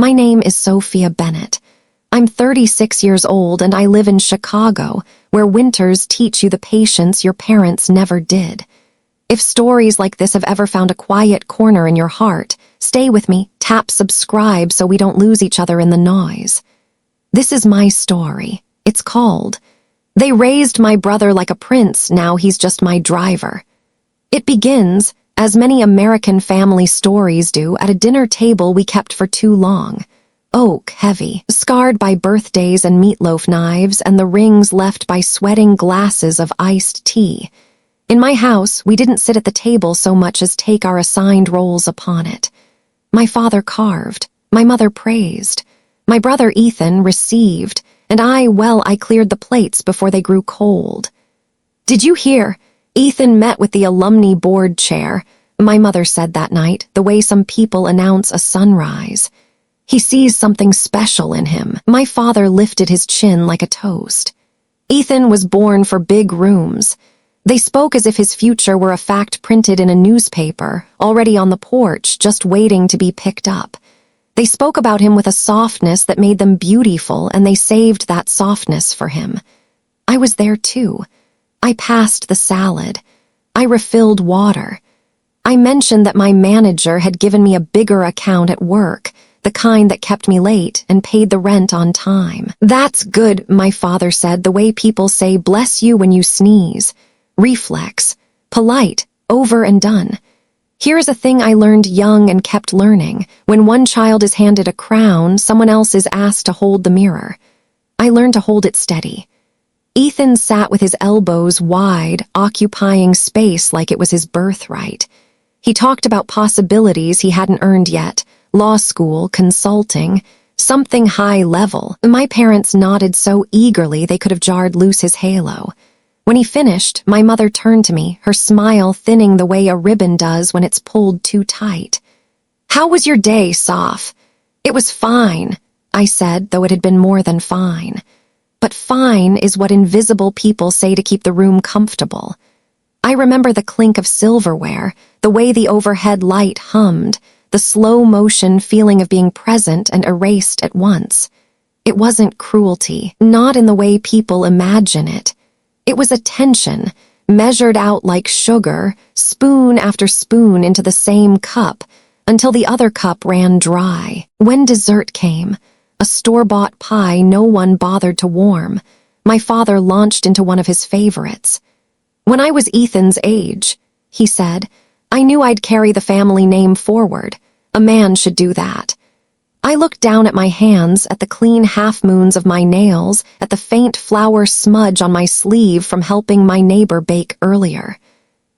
My name is Sophia Bennett. I'm 36 years old and I live in Chicago, where winters teach you the patience your parents never did. If stories like this have ever found a quiet corner in your heart, stay with me, tap subscribe so we don't lose each other in the noise. This is my story. It's called, "They Raised My Brother Like a Prince, Now He's Just My Driver." It begins, as many American family stories do, at a dinner table we kept for too long. Oak heavy, scarred by birthdays and meatloaf knives and the rings left by sweating glasses of iced tea. In my house, we didn't sit at the table so much as take our assigned roles upon it. My father carved, my mother praised, my brother Ethan received, and I cleared the plates before they grew cold. "Did you hear? Ethan met with the alumni board chair," my mother said that night, the way some people announce a sunrise. "He sees something special in him." My father lifted his chin like a toast. Ethan was born for big rooms. They spoke as if his future were a fact printed in a newspaper, already on the porch, just waiting to be picked up. They spoke about him with a softness that made them beautiful, and they saved that softness for him. I was there too. I passed the salad. I refilled water. I mentioned that my manager had given me a bigger account at work, the kind that kept me late and paid the rent on time. "That's good," my father said, the way people say "bless you" when you sneeze. Reflex. Polite. Over and done. Here's a thing I learned young and kept learning. When one child is handed a crown, someone else is asked to hold the mirror. I learned to hold it steady. Ethan sat with his elbows wide, occupying space like it was his birthright. He talked about possibilities he hadn't earned yet, law school, consulting, something high level. My parents nodded so eagerly they could have jarred loose his halo. When he finished, my mother turned to me, her smile thinning the way a ribbon does when it's pulled too tight. "How was your day, Soph?" "It was fine," I said, though it had been more than fine. But fine is what invisible people say to keep the room comfortable. I remember the clink of silverware, the way the overhead light hummed, the slow-motion feeling of being present and erased at once. It wasn't cruelty, not in the way people imagine it. It was attention, measured out like sugar, spoon after spoon into the same cup, until the other cup ran dry. When dessert came, a store-bought pie no one bothered to warm, my father launched into one of his favorites. "When I was Ethan's age," he said, "I knew I'd carry the family name forward. A man should do that." I looked down at my hands, at the clean half-moons of my nails, at the faint flour smudge on my sleeve from helping my neighbor bake earlier.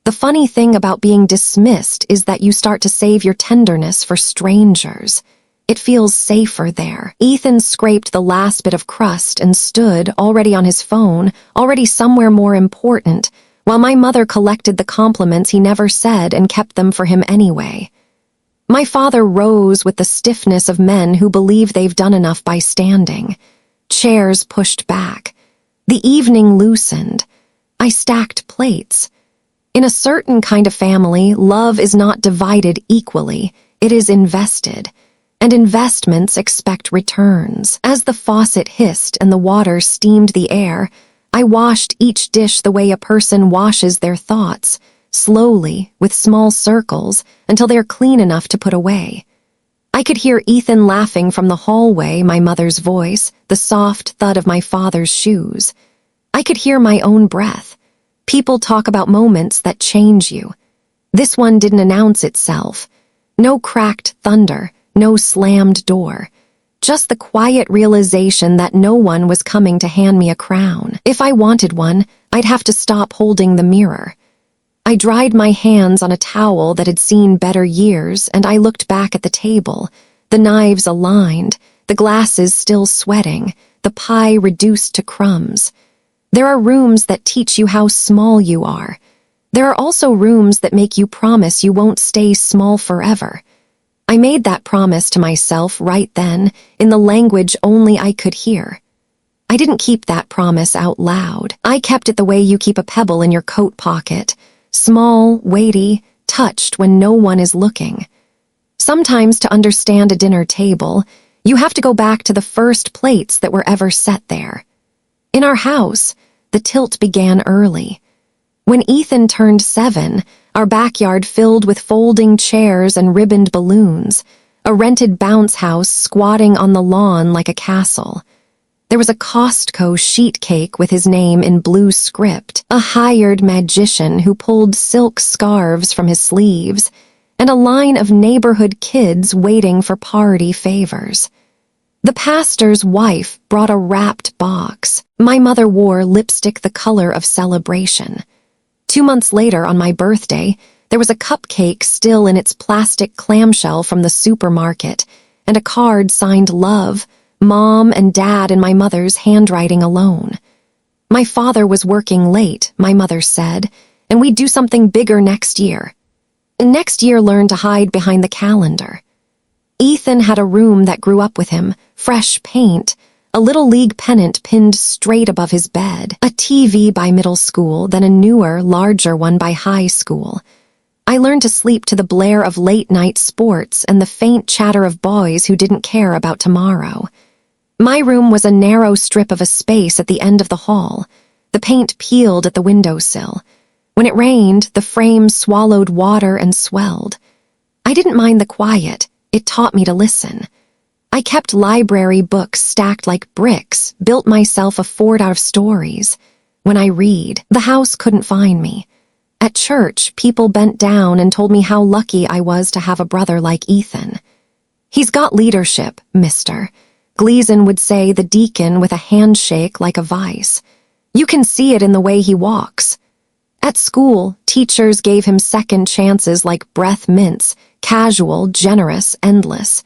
The funny thing about being dismissed is that you start to save your tenderness for strangers. It feels safer there. Ethan scraped the last bit of crust and stood, already on his phone, already somewhere more important, while my mother collected the compliments he never said and kept them for him anyway. My father rose with the stiffness of men who believe they've done enough by standing. Chairs pushed back. The evening loosened. I stacked plates. In a certain kind of family, love is not divided equally. It is invested. And investments expect returns. As the faucet hissed and the water steamed the air, I washed each dish the way a person washes their thoughts, slowly, with small circles, until they're clean enough to put away. I could hear Ethan laughing from the hallway, my mother's voice, the soft thud of my father's shoes. I could hear my own breath. People talk about moments that change you. This one didn't announce itself. No cracked thunder, no slammed door. Just the quiet realization that no one was coming to hand me a crown. If I wanted one, I'd have to stop holding the mirror. I dried my hands on a towel that had seen better years, and I looked back at the table, the knives aligned, the glasses still sweating, the pie reduced to crumbs. There are rooms that teach you how small you are. There are also rooms that make you promise you won't stay small forever. I made that promise to myself right then, in the language only I could hear. I didn't keep that promise out loud. I kept it the way you keep a pebble in your coat pocket, small, weighty, touched when no one is looking. Sometimes to understand a dinner table, You have to go back to the first plates that were ever set there. In our house, the tilt began early. When Ethan turned 7, our backyard filled with folding chairs and ribboned balloons, a rented bounce house squatting on the lawn like a castle. There was a Costco sheet cake with his name in blue script, a hired magician who pulled silk scarves from his sleeves, and a line of neighborhood kids waiting for party favors. The pastor's wife brought a wrapped box. My mother wore lipstick the color of celebration. 2 months later, on my birthday, there was a cupcake still in its plastic clamshell from the supermarket, and a card signed Love, Mom and Dad in my mother's handwriting alone. My father was working late, my mother said, and we'd do something bigger next year. Next year learned to hide behind the calendar. Ethan had a room that grew up with him, fresh paint, a Little League pennant pinned straight above his bed, a TV by middle school, then a newer, larger one by high school. I learned to sleep to the blare of late-night sports and the faint chatter of boys who didn't care about tomorrow. My room was a narrow strip of a space at the end of the hall. The paint peeled at the windowsill. When it rained, the frame swallowed water and swelled. I didn't mind the quiet. It taught me to listen. I kept library books stacked like bricks, built myself a fort out of stories. When I read, the house couldn't find me. At church, people bent down and told me how lucky I was to have a brother like Ethan. He's got leadership, mister. Gleason would say, the deacon with a handshake like a vice. You can see it in the way he walks. At school, teachers gave him second chances like breath mints, casual, generous, endless.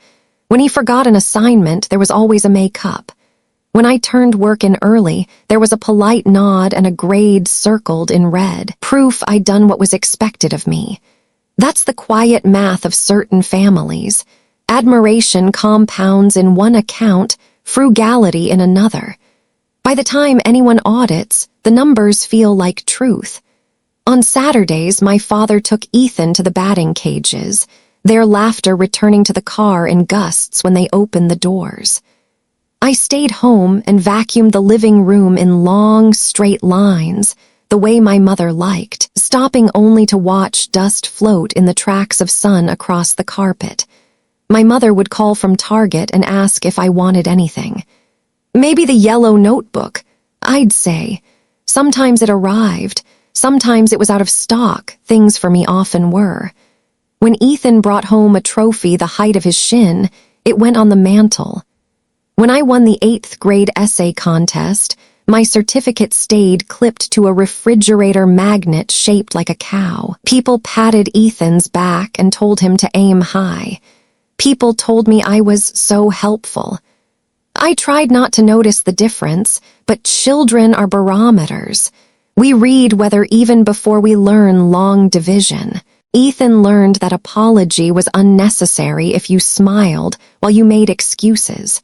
When he forgot an assignment, there was always a make-up. When I turned work in early, there was a polite nod and a grade circled in red, proof I'd done what was expected of me. That's the quiet math of certain families. Admiration compounds in one account, frugality in another. By the time anyone audits, the numbers feel like truth. On Saturdays, my father took Ethan to the batting cages, their laughter returning to the car in gusts when they opened the doors. I stayed home and vacuumed the living room in long, straight lines, the way my mother liked, stopping only to watch dust float in the tracks of sun across the carpet. My mother would call from Target and ask if I wanted anything. Maybe the yellow notebook, I'd say. Sometimes it arrived, sometimes it was out of stock, things for me often were. When Ethan brought home a trophy the height of his shin, it went on the mantle. When I won the 8th grade essay contest, my certificate stayed clipped to a refrigerator magnet shaped like a cow. People patted Ethan's back and told him to aim high. People told me I was so helpful. I tried not to notice the difference, but children are barometers. We read weather even before we learn long division. Ethan learned that apology was unnecessary if you smiled while you made excuses.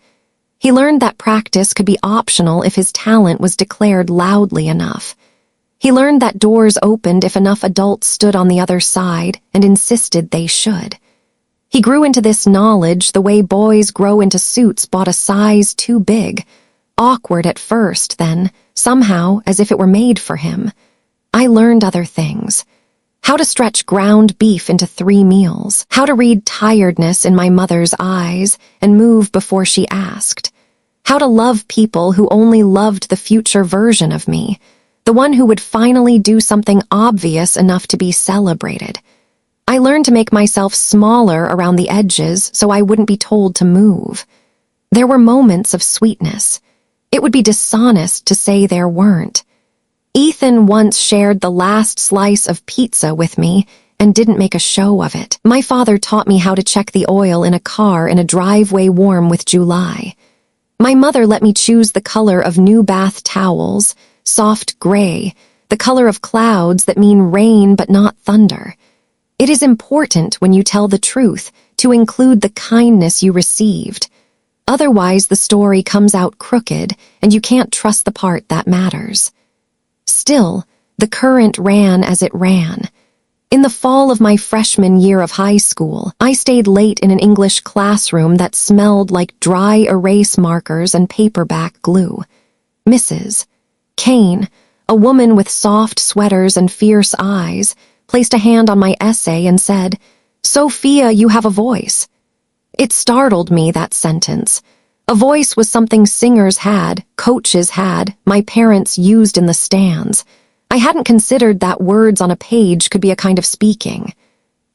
He learned that practice could be optional if his talent was declared loudly enough. He learned that doors opened if enough adults stood on the other side and insisted they should. He grew into this knowledge the way boys grow into suits bought a size too big, awkward at first, then, somehow, as if it were made for him. I learned other things. How to stretch ground beef into 3 meals, how to read tiredness in my mother's eyes and move before she asked, how to love people who only loved the future version of me, the one who would finally do something obvious enough to be celebrated. I learned to make myself smaller around the edges so I wouldn't be told to move. There were moments of sweetness. It would be dishonest to say there weren't. Ethan once shared the last slice of pizza with me and didn't make a show of it. My father taught me how to check the oil in a car in a driveway warm with July. My mother let me choose the color of new bath towels, soft gray, the color of clouds that mean rain but not thunder. It is important when you tell the truth to include the kindness you received. Otherwise, the story comes out crooked and you can't trust the part that matters. Still, the current ran as it ran. In the fall of my freshman year of high school, I stayed late in an English classroom that smelled like dry erase markers and paperback glue. Mrs. Kane, a woman with soft sweaters and fierce eyes, placed a hand on my essay and said, "Sophia, you have a voice." It startled me, that sentence. A voice was something singers had, coaches had, my parents used in the stands. I hadn't considered that words on a page could be a kind of speaking.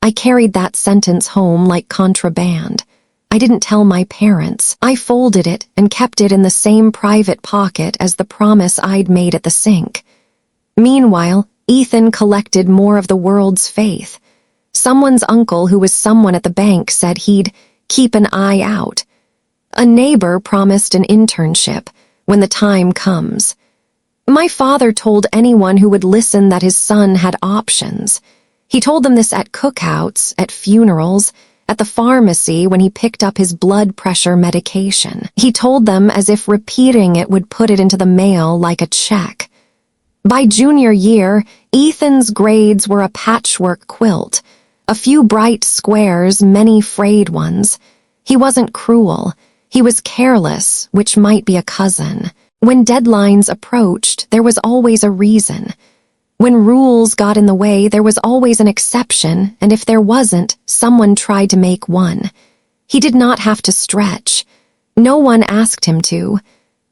I carried that sentence home like contraband. I didn't tell my parents. I folded it and kept it in the same private pocket as the promise I'd made at the sink. Meanwhile, Ethan collected more of the world's faith. Someone's uncle who was someone at the bank said he'd keep an eye out. A neighbor promised an internship when the time comes. My father told anyone who would listen that his son had options. He told them this at cookouts, at funerals, at the pharmacy when he picked up his blood pressure medication. He told them as if repeating it would put it into the mail like a check. By junior year, Ethan's grades were a patchwork quilt. A few bright squares, many frayed ones. He wasn't cruel. He was careless, which might be a cousin. When deadlines approached, there was always a reason. When rules got in the way, there was always an exception, and if there wasn't, someone tried to make one. He did not have to stretch. No one asked him to.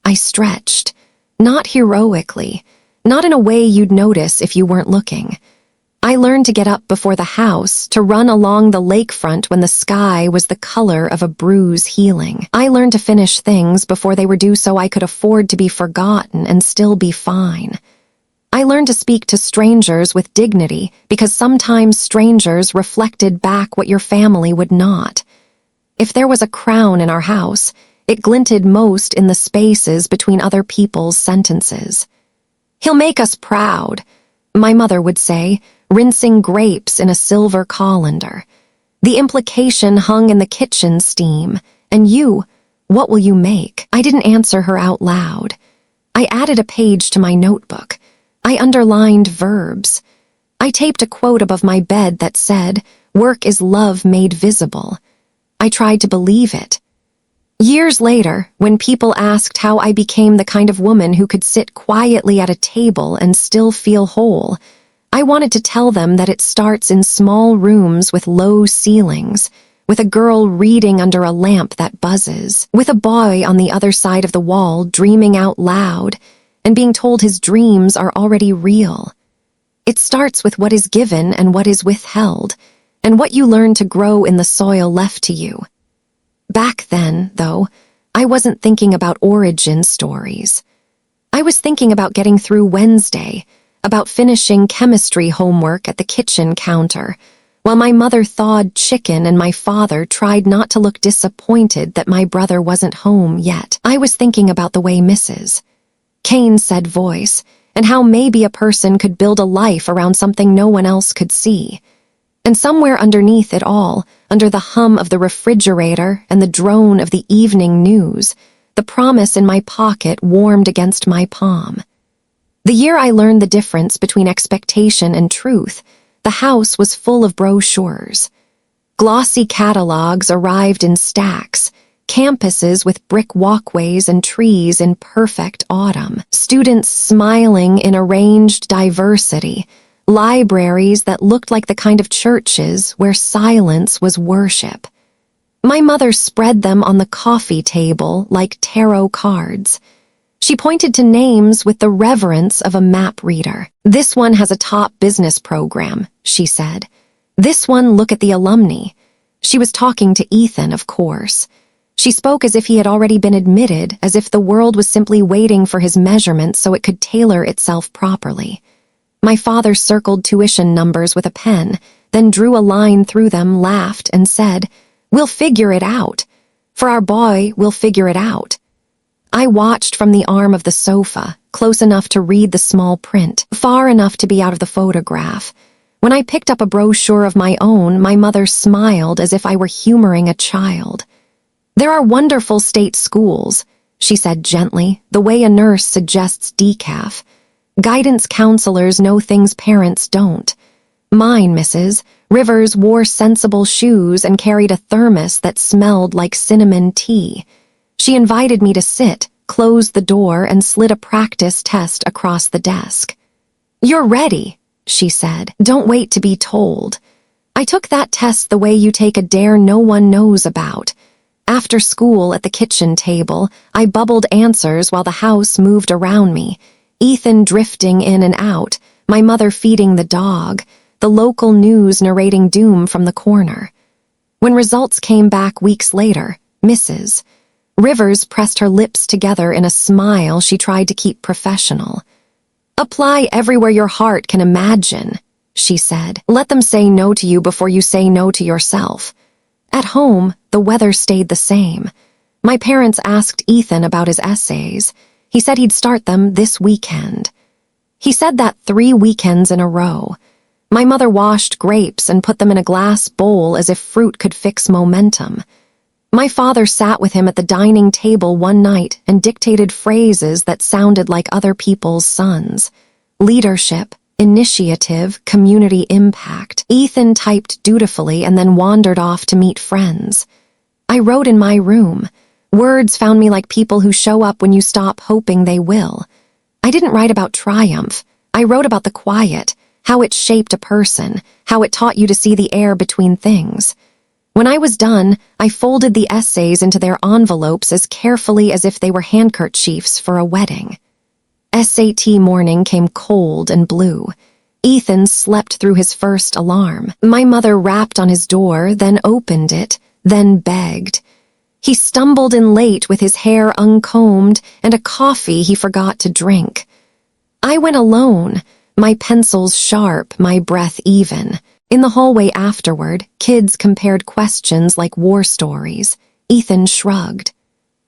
I stretched. Not heroically. Not in a way you'd notice if you weren't looking. I learned to get up before the house, to run along the lakefront when the sky was the color of a bruise healing. I learned to finish things before they were due so I could afford to be forgotten and still be fine. I learned to speak to strangers with dignity because sometimes strangers reflected back what your family would not. If there was a crown in our house, it glinted most in the spaces between other people's sentences. "He'll make us proud," my mother would say, rinsing grapes in a silver colander. The implication hung in the kitchen steam. "And you, what will you make?" I didn't answer her out loud. I added a page to my notebook. I underlined verbs. I taped a quote above my bed that said, "Work is love made visible." I tried to believe it. Years later, when people asked how I became the kind of woman who could sit quietly at a table and still feel whole, I wanted to tell them that it starts in small rooms with low ceilings, with a girl reading under a lamp that buzzes, with a boy on the other side of the wall dreaming out loud and being told his dreams are already real. It starts with what is given and what is withheld, and what you learn to grow in the soil left to you. Back then, though, I wasn't thinking about origin stories. I was thinking about getting through Wednesday, about finishing chemistry homework at the kitchen counter, while my mother thawed chicken and my father tried not to look disappointed that my brother wasn't home yet. I was thinking about the way Mrs. Kane said voice, and how maybe a person could build a life around something no one else could see. And somewhere underneath it all, under the hum of the refrigerator and the drone of the evening news, the promise in my pocket warmed against my palm. The year I learned the difference between expectation and truth, the house was full of brochures. Glossy catalogs arrived in stacks, campuses with brick walkways and trees in perfect autumn, students smiling in arranged diversity, libraries that looked like the kind of churches where silence was worship. My mother spread them on the coffee table like tarot cards. She pointed to names with the reverence of a map reader. "This one has a top business program," she said. "This one, look at the alumni." She was talking to Ethan, of course. She spoke as if he had already been admitted, as if the world was simply waiting for his measurements so it could tailor itself properly. My father circled tuition numbers with a pen, then drew a line through them, laughed, and said, "We'll figure it out. For our boy, we'll figure it out." I watched from the arm of the sofa, close enough to read the small print, far enough to be out of the photograph. When I picked up a brochure of my own, my mother smiled as if I were humoring a child. "There are wonderful state schools," she said gently, the way a nurse suggests decaf. "Guidance counselors know things parents don't. Mine, Mrs. Rivers wore sensible shoes and carried a thermos that smelled like cinnamon tea. She invited me to sit, closed the door, and slid a practice test across the desk. "You're ready," she said. "Don't wait to be told." I took that test the way you take a dare no one knows about. After school at the kitchen table, I bubbled answers while the house moved around me. Ethan drifting in and out, my mother feeding the dog, the local news narrating doom from the corner. When results came back weeks later, Mrs. Rivers pressed her lips together in a smile she tried to keep professional. "Apply everywhere your heart can imagine," she said. "Let them say no to you before you say no to yourself." At home, the weather stayed the same. My parents asked Ethan about his essays. He said he'd start them this weekend. He said that 3 weekends in a row. My mother washed grapes and put them in a glass bowl as if fruit could fix momentum. My father sat with him at the dining table one night and dictated phrases that sounded like other people's sons. Leadership, initiative, community impact. Ethan typed dutifully and then wandered off to meet friends. I wrote in my room. Words found me like people who show up when you stop hoping they will. I didn't write about triumph. I wrote about the quiet, how it shaped a person, how it taught you to see the air between things. When I was done, I folded the essays into their envelopes as carefully as if they were handkerchiefs for a wedding. SAT morning came cold and blue. Ethan slept through his first alarm. My mother rapped on his door, then opened it, then begged. He stumbled in late with his hair uncombed and a coffee he forgot to drink. I went alone, my pencils sharp, my breath even. In the hallway afterward, kids compared questions like war stories. Ethan shrugged.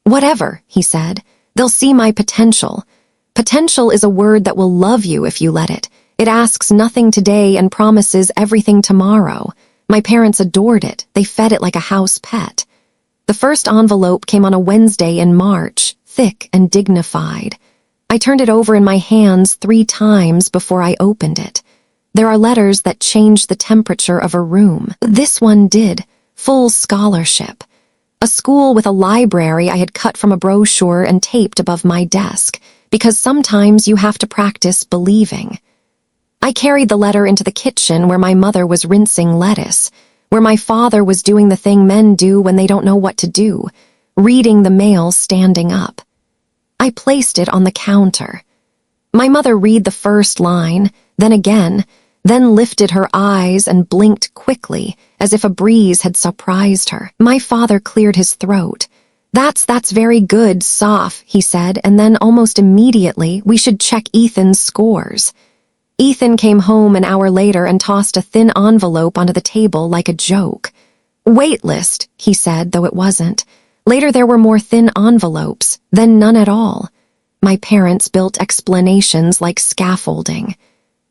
"Whatever," he said. "They'll see my potential. Potential is a word that will love you if you let it. It asks nothing today and promises everything tomorrow." My parents adored it. They fed it like a house pet. The first envelope came on a Wednesday in March, thick and dignified. I turned it over in my hands 3 times before I opened it. There are letters that change the temperature of a room. This one did. Full scholarship. A school with a library I had cut from a brochure and taped above my desk, because sometimes you have to practice believing. I carried the letter into the kitchen where my mother was rinsing lettuce, where my father was doing the thing men do when they don't know what to do, reading the mail standing up. I placed it on the counter. My mother read the first line, then again, then lifted her eyes and blinked quickly, as if a breeze had surprised her. My father cleared his throat. That's very good, Soph," he said, and then almost immediately, "We should check Ethan's scores." Ethan came home an hour later and tossed a thin envelope onto the table like a joke. "Waitlist," he said, though it wasn't. Later there were more thin envelopes, then none at all. My parents built explanations like scaffolding.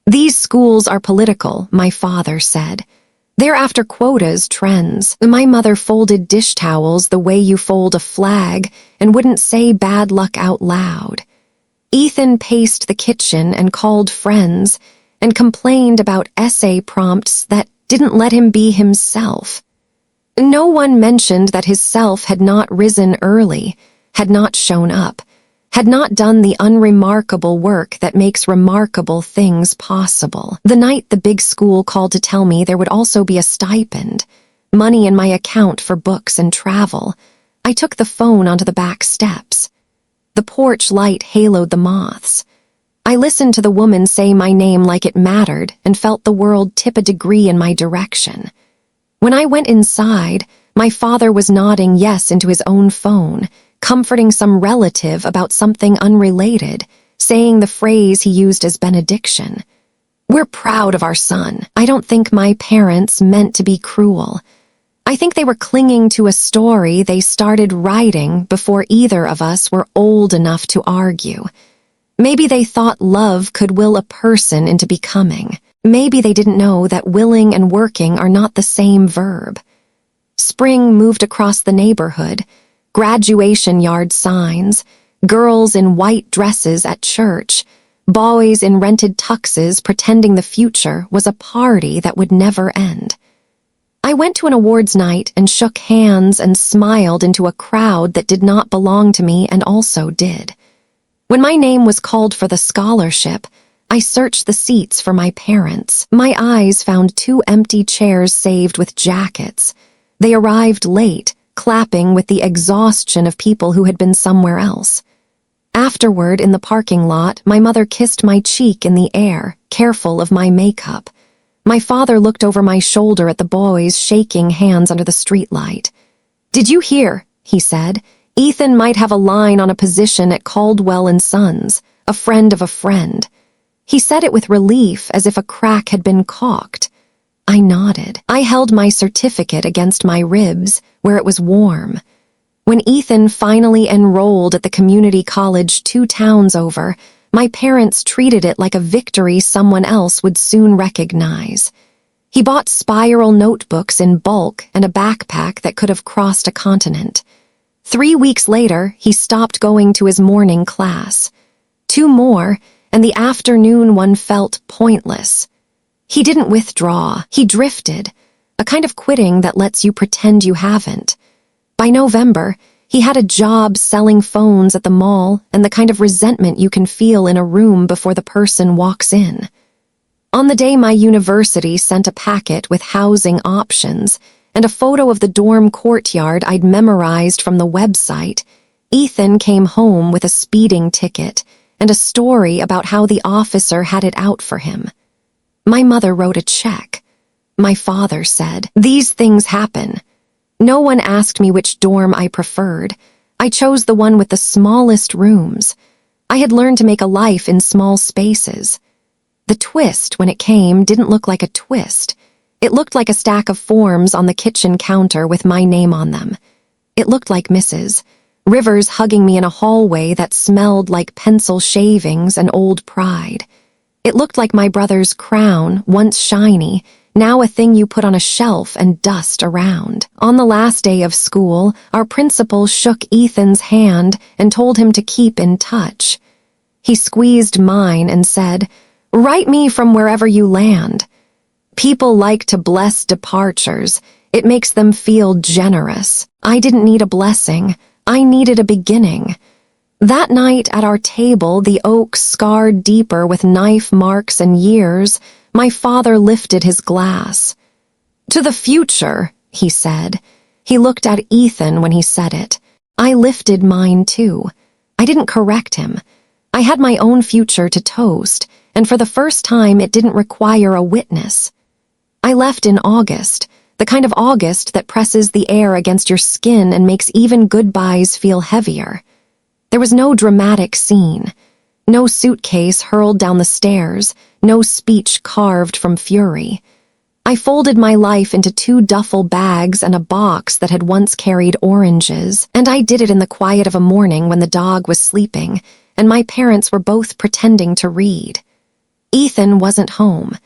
"These schools are political," my father said. "They're after quotas, trends." My mother folded dish towels the way you fold a flag and wouldn't say bad luck out loud. Ethan paced the kitchen and called friends and complained about essay prompts that didn't let him be himself. No one mentioned that his self had not risen early, had not shown up, had not done the unremarkable work that makes remarkable things possible. The night the big school called to tell me there would also be a stipend, money in my account for books and travel, I took the phone onto the back steps. The porch light haloed the moths. I listened to the woman say my name like it mattered and felt the world tip a degree in my direction. When I went inside, my father was nodding yes into his own phone, comforting some relative about something unrelated, saying the phrase he used as benediction. "We're proud of our son." I don't think my parents meant to be cruel. I think they were clinging to a story they started writing before either of us were old enough to argue. Maybe they thought love could will a person into becoming. Maybe they didn't know that willing and working are not the same verb. Spring moved across the neighborhood, graduation yard signs, girls in white dresses at church, boys in rented tuxes pretending the future was a party that would never end. I went to an awards night and shook hands and smiled into a crowd that did not belong to me and also did. When my name was called for the scholarship, I searched the seats for my parents. My eyes found 2 empty chairs saved with jackets. They arrived late, clapping with the exhaustion of people who had been somewhere else. Afterward, in the parking lot, my mother kissed my cheek in the air, careful of my makeup. My father looked over my shoulder at the boys shaking hands under the streetlight. "Did you hear?" he said. "Ethan might have a line on a position at Caldwell and Sons, a friend of a friend." He said it with relief, as if a crack had been caulked. I nodded. I held my certificate against my ribs, where it was warm. When Ethan finally enrolled at the community college 2 towns over, my parents treated it like a victory someone else would soon recognize. He bought spiral notebooks in bulk and a backpack that could have crossed a continent. 3 weeks later, he stopped going to his morning class. 2 more, and the afternoon one felt pointless. He didn't withdraw, he drifted, a kind of quitting that lets you pretend you haven't. By November, he had a job selling phones at the mall and the kind of resentment you can feel in a room before the person walks in. On the day my university sent a packet with housing options and a photo of the dorm courtyard I'd memorized from the website, Ethan came home with a speeding ticket and a story about how the officer had it out for him. My mother wrote a check. My father said, "These things happen." No one asked me which dorm I preferred. I chose the one with the smallest rooms. I had learned to make a life in small spaces. The twist, when it came, didn't look like a twist. It looked like a stack of forms on the kitchen counter with my name on them. It looked like Mrs. Rivers hugging me in a hallway that smelled like pencil shavings and old pride. It looked like my brother's crown, once shiny, now a thing you put on a shelf and dust around. On the last day of school, our principal shook Ethan's hand and told him to keep in touch. He squeezed mine and said, "Write me from wherever you land." People like to bless departures. It makes them feel generous. I didn't need a blessing. I needed a beginning. That night at our table, the oak scarred deeper with knife marks and years, my father lifted his glass. "To the future," he said. He looked at Ethan when he said it. I lifted mine too. I didn't correct him. I had my own future to toast, and for the first time it didn't require a witness. I left in August, the kind of August that presses the air against your skin and makes even goodbyes feel heavier. There was no dramatic scene. No suitcase hurled down the stairs, no speech carved from fury. I folded my life into 2 duffel bags and a box that had once carried oranges, and I did it in the quiet of a morning when the dog was sleeping, and my parents were both pretending to read. Ethan wasn't home.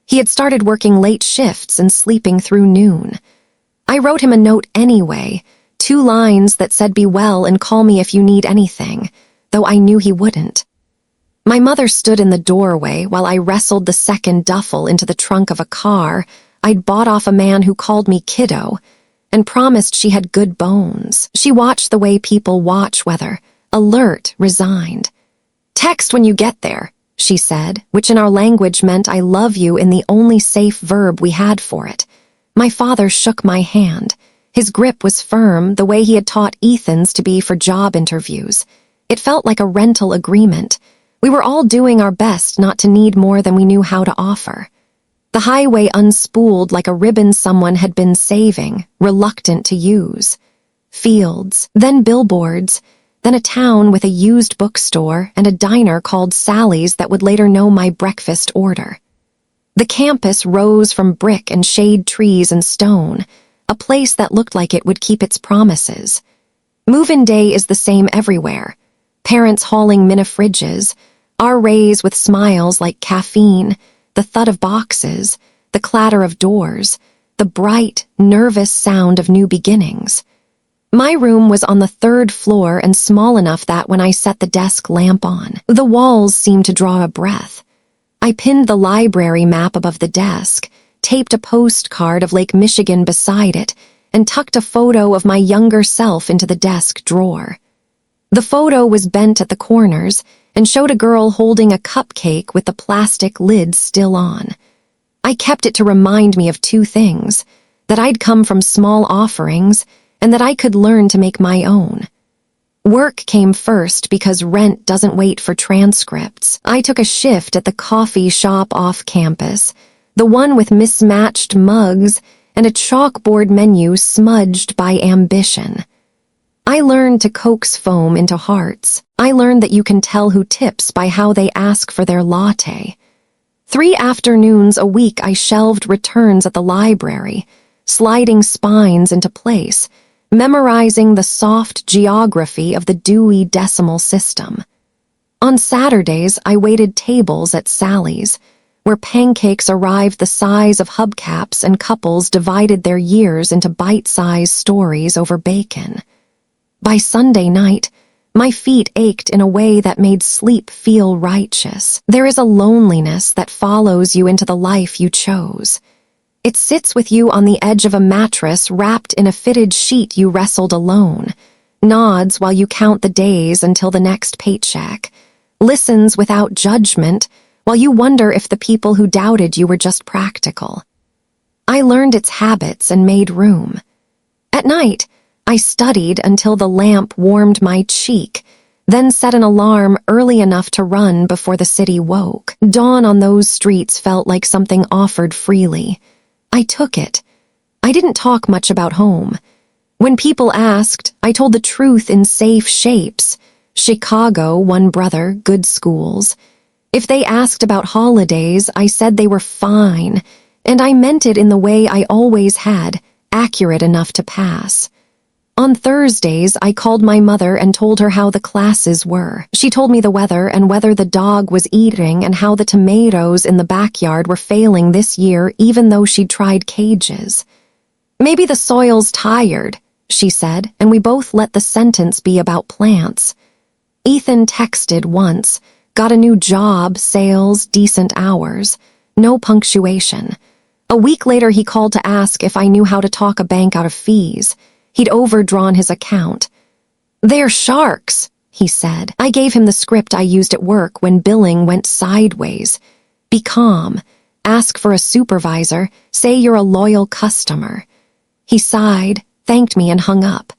He had started working late shifts and sleeping through noon. I wrote him a note anyway, 2 lines that said be well and call me if you need anything, though I knew he wouldn't. My mother stood in the doorway while I wrestled the second duffel into the trunk of a car I'd bought off a man who called me kiddo and promised she had good bones. She watched the way people watch weather, alert, resigned. "Text when you get there," she said, which in our language meant I love you in the only safe verb we had for it. My father shook my hand. His grip was firm, the way he had taught Ethan's to be for job interviews. It felt like a rental agreement. We were all doing our best not to need more than we knew how to offer. The highway unspooled like a ribbon someone had been saving, reluctant to use. Fields, then billboards, then a town with a used bookstore and a diner called Sally's that would later know my breakfast order. The campus rose from brick and shade trees and stone, a place that looked like it would keep its promises. Move-in day is the same everywhere. Parents hauling mini-fridges, our rays with smiles like caffeine, the thud of boxes, the clatter of doors, the bright, nervous sound of new beginnings. My room was on the third floor and small enough that when I set the desk lamp on, the walls seemed to draw a breath. I pinned the library map above the desk, taped a postcard of Lake Michigan beside it, and tucked a photo of my younger self into the desk drawer. The photo was bent at the corners and showed a girl holding a cupcake with the plastic lid still on. I kept it to remind me of two things: that I'd come from small offerings and that I could learn to make my own. Work came first because rent doesn't wait for transcripts. I took a shift at the coffee shop off campus, the one with mismatched mugs and a chalkboard menu smudged by ambition. I learned to coax foam into hearts. I learned that you can tell who tips by how they ask for their latte. 3 afternoons a week I shelved returns at the library, sliding spines into place, memorizing the soft geography of the Dewey Decimal System. On Saturdays, I waited tables at Sally's, where pancakes arrived the size of hubcaps and couples divided their years into bite-sized stories over bacon. By Sunday night, my feet ached in a way that made sleep feel righteous. There is a loneliness that follows you into the life you chose. It sits with you on the edge of a mattress wrapped in a fitted sheet you wrestled alone, nods while you count the days until the next paycheck, listens without judgment while you wonder if the people who doubted you were just practical. I learned its habits and made room. At night, I studied until the lamp warmed my cheek, then set an alarm early enough to run before the city woke. Dawn on those streets felt like something offered freely. I took it. I didn't talk much about home. When people asked, I told the truth in safe shapes. Chicago, one brother, good schools. If they asked about holidays, I said they were fine, and I meant it in the way I always had, accurate enough to pass. On Thursdays, I called my mother and told her how the classes were. She told me the weather and whether the dog was eating and how the tomatoes in the backyard were failing this year even though she'd tried cages. Maybe the soil's tired, she said, and we both let the sentence be about plants. Ethan texted once, got a new job, sales, decent hours, no punctuation. A week later he called to ask if I knew how to talk a bank out of fees. He'd overdrawn his account. "They're sharks," he said. I gave him the script I used at work when billing went sideways. Be calm. Ask for a supervisor. Say you're a loyal customer. He sighed, thanked me, and hung up.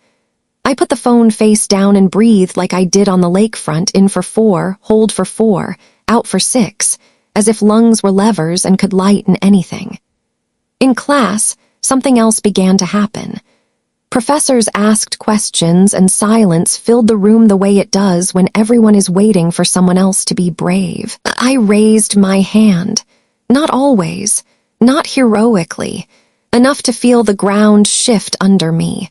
I put the phone face down and breathed like I did on the lakefront, in for 4, hold for 4, out for 6, as if lungs were levers and could lighten anything. In class, something else began to happen. Professors asked questions and silence filled the room the way it does when everyone is waiting for someone else to be brave. I raised my hand. Not always, not heroically, enough to feel the ground shift under me.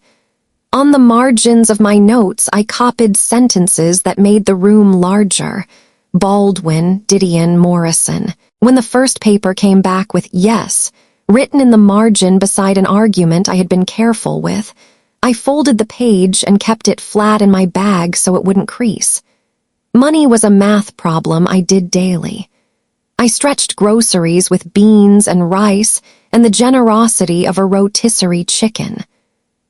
On the margins of my notes, I copied sentences that made the room larger. Baldwin, Didion, Morrison. When the first paper came back with yes, written in the margin beside an argument I had been careful with, I folded the page and kept it flat in my bag so it wouldn't crease. Money was a math problem I did daily. I stretched groceries with beans and rice and the generosity of a rotisserie chicken.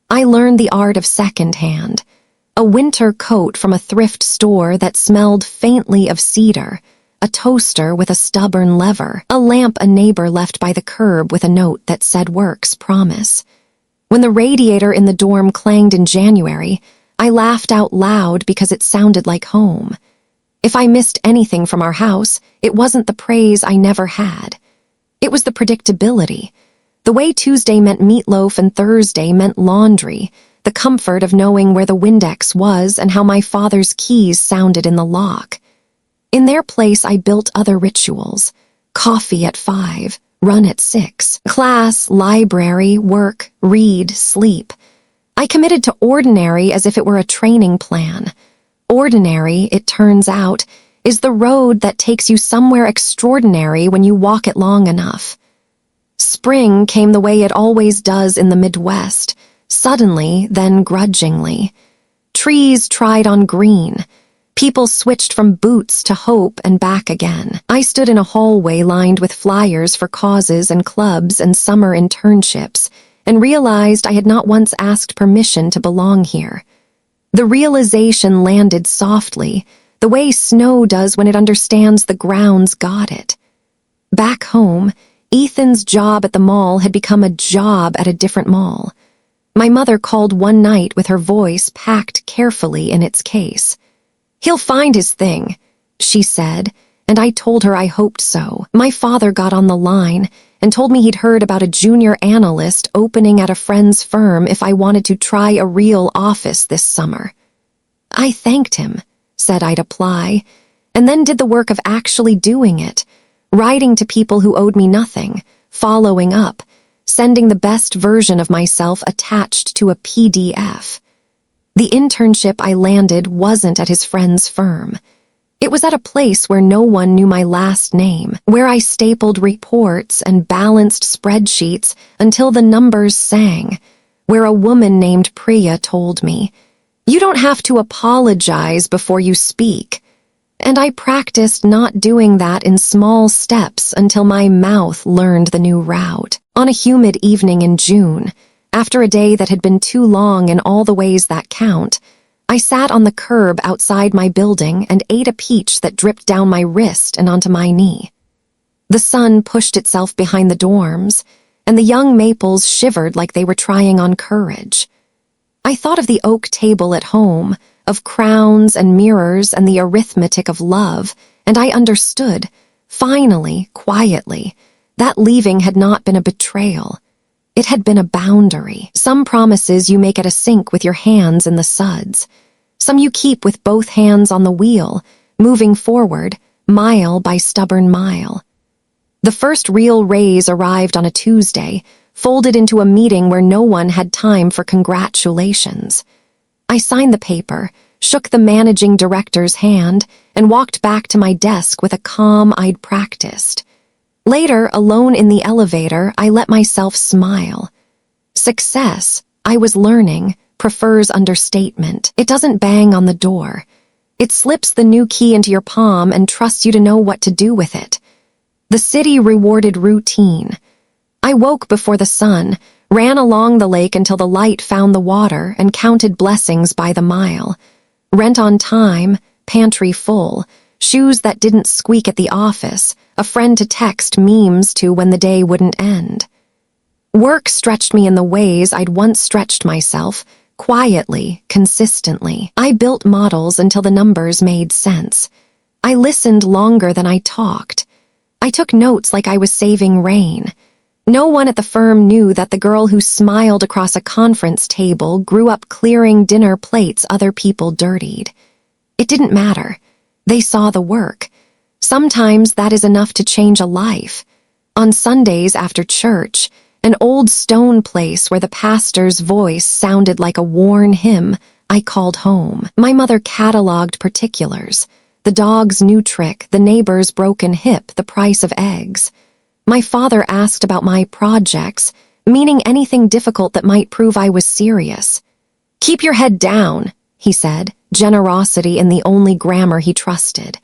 I learned the art of secondhand. A winter coat from a thrift store that smelled faintly of cedar, a toaster with a stubborn lever, a lamp a neighbor left by the curb with a note that said works, promise. When the radiator in the dorm clanged in January, I laughed out loud because it sounded like home. If I missed anything from our house, it wasn't the praise I never had. It was the predictability. The way Tuesday meant meatloaf and Thursday meant laundry, the comfort of knowing where the Windex was and how my father's keys sounded in the lock. In their place, I built other rituals. Coffee at 5, run at 6, class, library, work, read, sleep. I committed to ordinary as if it were a training plan. Ordinary, it turns out, is the road that takes you somewhere extraordinary when you walk it long enough. Spring came the way it always does in the Midwest, Suddenly, then grudgingly. Trees tried on green. People switched from boots to hope and back again. I stood in a hallway lined with flyers for causes and clubs and summer internships, and realized I had not once asked permission to belong here. The realization landed softly, the way snow does when it understands the ground's got it. Back home, Ethan's job at the mall had become a job at a different mall. My mother called one night with her voice packed carefully in its case. "He'll find his thing," she said, and I told her I hoped so. My father got on the line and told me he'd heard about a junior analyst opening at a friend's firm if I wanted to try a real office this summer. I thanked him, said I'd apply, and then did the work of actually doing it, writing to people who owed me nothing, following up, sending the best version of myself attached to a PDF. The internship I landed wasn't at his friend's firm. It was at a place where no one knew my last name, where I stapled reports and balanced spreadsheets until the numbers sang, where a woman named Priya told me, "You don't have to apologize before you speak." And I practiced not doing that in small steps until my mouth learned the new route. On a humid evening in June, after a day that had been too long in all the ways that count, I sat on the curb outside my building and ate a peach that dripped down my wrist and onto my knee. The sun pushed itself behind the dorms, and the young maples shivered like they were trying on courage. I thought of the oak table at home, of crowns and mirrors and the arithmetic of love, and I understood, finally, quietly, that leaving had not been a betrayal. It had been a boundary. Some promises you make at a sink with your hands in the suds. Some you keep with both hands on the wheel, moving forward, mile by stubborn mile. The first real raise arrived on a Tuesday, folded into a meeting where no one had time for congratulations. I signed the paper, shook the managing director's hand, and walked back to my desk with a calm I'd practiced. Later, alone in the elevator, I let myself smile. Success, I was learning, prefers understatement. It doesn't bang on the door. It slips the new key into your palm and trusts you to know what to do with it. The city rewarded routine. I woke before the sun, ran along the lake until the light found the water, and counted blessings by the mile. Rent on time, pantry full, shoes that didn't squeak at the office, a friend to text memes to when the day wouldn't end. Work stretched me in the ways I'd once stretched myself, quietly, consistently. I built models until the numbers made sense. I listened longer than I talked. I took notes like I was saving rain. No one at the firm knew that the girl who smiled across a conference table grew up clearing dinner plates other people dirtied. It didn't matter. They saw the work. Sometimes that is enough to change a life. On Sundays after church, an old stone place where the pastor's voice sounded like a worn hymn, I called home. My mother cataloged particulars: the dog's new trick, the neighbor's broken hip, the price of eggs. My father asked about my projects, meaning anything difficult that might prove I was serious. "Keep your head down," he said, generosity in the only grammar he trusted.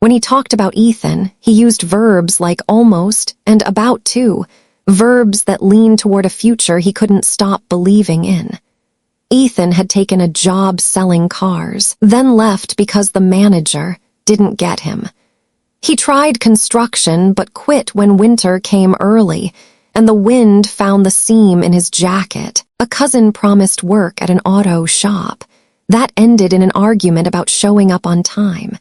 When he talked about Ethan, he used verbs like almost and about to, verbs that leaned toward a future he couldn't stop believing in. Ethan had taken a job selling cars, then left because the manager didn't get him. He tried construction but quit when winter came early, and the wind found the seam in his jacket. A cousin promised work at an auto shop. That ended in an argument about showing up on time.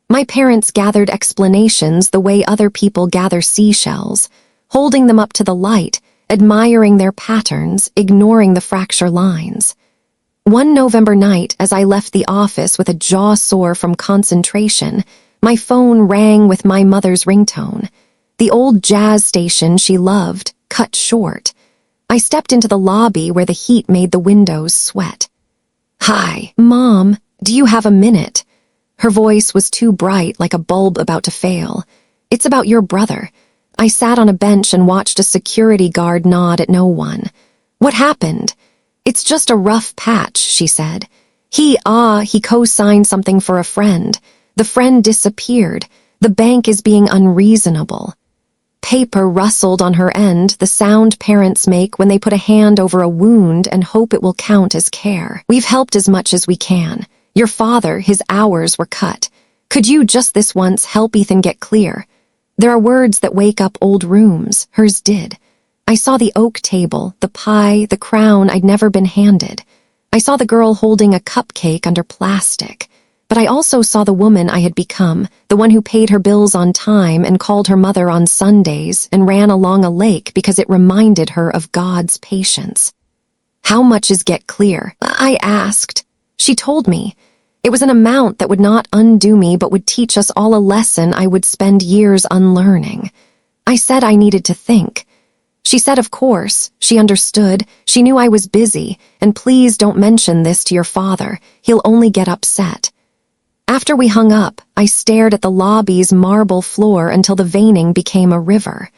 My parents gathered explanations the way other people gather seashells, holding them up to the light, admiring their patterns, ignoring the fracture lines. One November night, as I left the office with a jaw sore from concentration, my phone rang with my mother's ringtone. The old jazz station she loved, cut short. I stepped into the lobby where the heat made the windows sweat. "Hi, Mom, do you have a minute?" Her voice was too bright, like a bulb about to fail. "It's about your brother." I sat on a bench and watched a security guard nod at no one. "What happened?" "It's just a rough patch," she said. He co-signed something for a friend. The friend disappeared. The bank is being unreasonable." Paper rustled on her end, the sound parents make when they put a hand over a wound and hope it will count as care. "We've helped as much as we can. Your father, his hours were cut. Could you, just this once, help Ethan get clear?" There are words that wake up old rooms. Hers did. I saw the oak table, the pie, the crown I'd never been handed. I saw the girl holding a cupcake under plastic. But I also saw the woman I had become, the one who paid her bills on time and called her mother on Sundays and ran along a lake because it reminded her of God's patience. "How much is get clear?" I asked. She told me. It was an amount that would not undo me but would teach us all a lesson I would spend years unlearning. I said I needed to think. She said of course, she understood, she knew I was busy, and please don't mention this to your father, he'll only get upset. After we hung up, I stared at the lobby's marble floor until the veining became a river.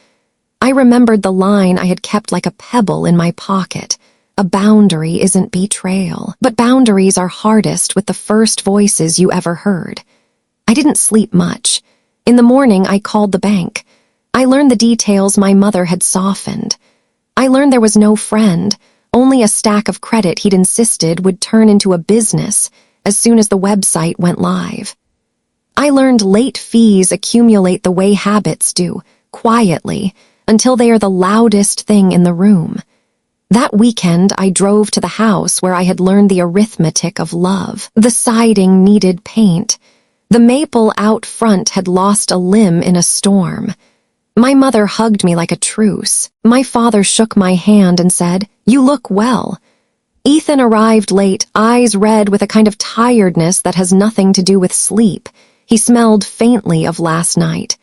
I remembered the line I had kept like a pebble in my pocket. A boundary isn't betrayal, but boundaries are hardest with the first voices you ever heard. I didn't sleep much. In the morning, I called the bank. I learned the details my mother had softened. I learned there was no friend, only a stack of credit he'd insisted would turn into a business as soon as the website went live. I learned late fees accumulate the way habits do, quietly, until they are the loudest thing in the room. That weekend, I drove to the house where I had learned the arithmetic of love. The siding needed paint. The maple out front had lost a limb in a storm. My mother hugged me like a truce. My father shook my hand and said, "You look well." Ethan arrived late, eyes red with a kind of tiredness that has nothing to do with sleep. He smelled faintly of last night.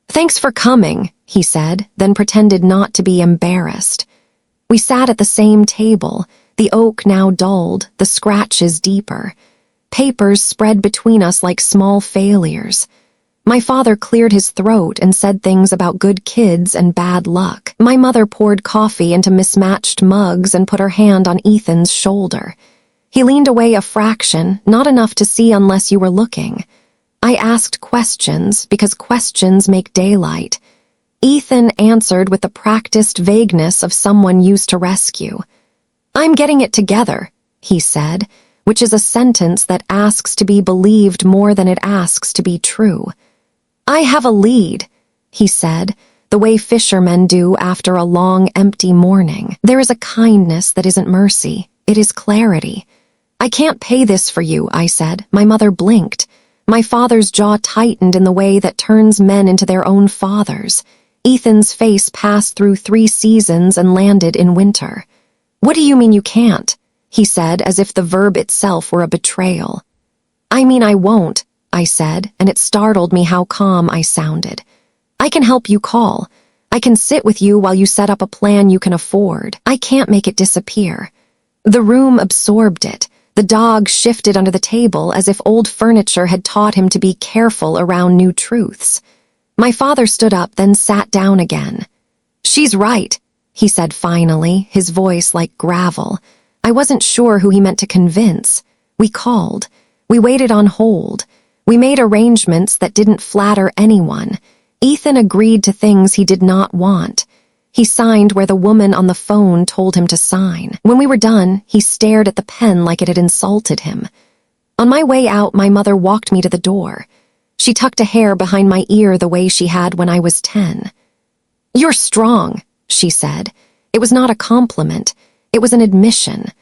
"Thanks for coming," he said, then pretended not to be embarrassed. We sat at the same table, the oak now dulled, the scratches deeper. Papers spread between us like small failures. My father cleared his throat and said things about good kids and bad luck. My mother poured coffee into mismatched mugs and put her hand on Ethan's shoulder. He leaned away a fraction, not enough to see unless you were looking. I asked questions because questions make daylight. Ethan answered with the practiced vagueness of someone used to rescue. "I'm getting it together," he said, which is a sentence that asks to be believed more than it asks to be true. "I have a lead," he said, the way fishermen do after a long, empty morning. There is a kindness that isn't mercy. It is clarity. "I can't pay this for you," I said. My mother blinked. My father's jaw tightened in the way that turns men into their own fathers. Ethan's face passed through 3 seasons and landed in winter. "What do you mean you can't?" he said, as if the verb itself were a betrayal. "I mean I won't," I said, and it startled me how calm I sounded. "I can help you call. I can sit with you while you set up a plan you can afford. I can't make it disappear." The room absorbed it. The dog shifted under the table as if old furniture had taught him to be careful around new truths. My father stood up, then sat down again. "She's right," he said finally, his voice like gravel. I wasn't sure who he meant to convince. We called. We waited on hold. We made arrangements that didn't flatter anyone. Ethan agreed to things he did not want. He signed where the woman on the phone told him to sign. When we were done, he stared at the pen like it had insulted him. On my way out, my mother walked me to the door. She tucked a hair behind my ear the way she had when I was 10. "You're strong," she said. It was not a compliment. It was an admission.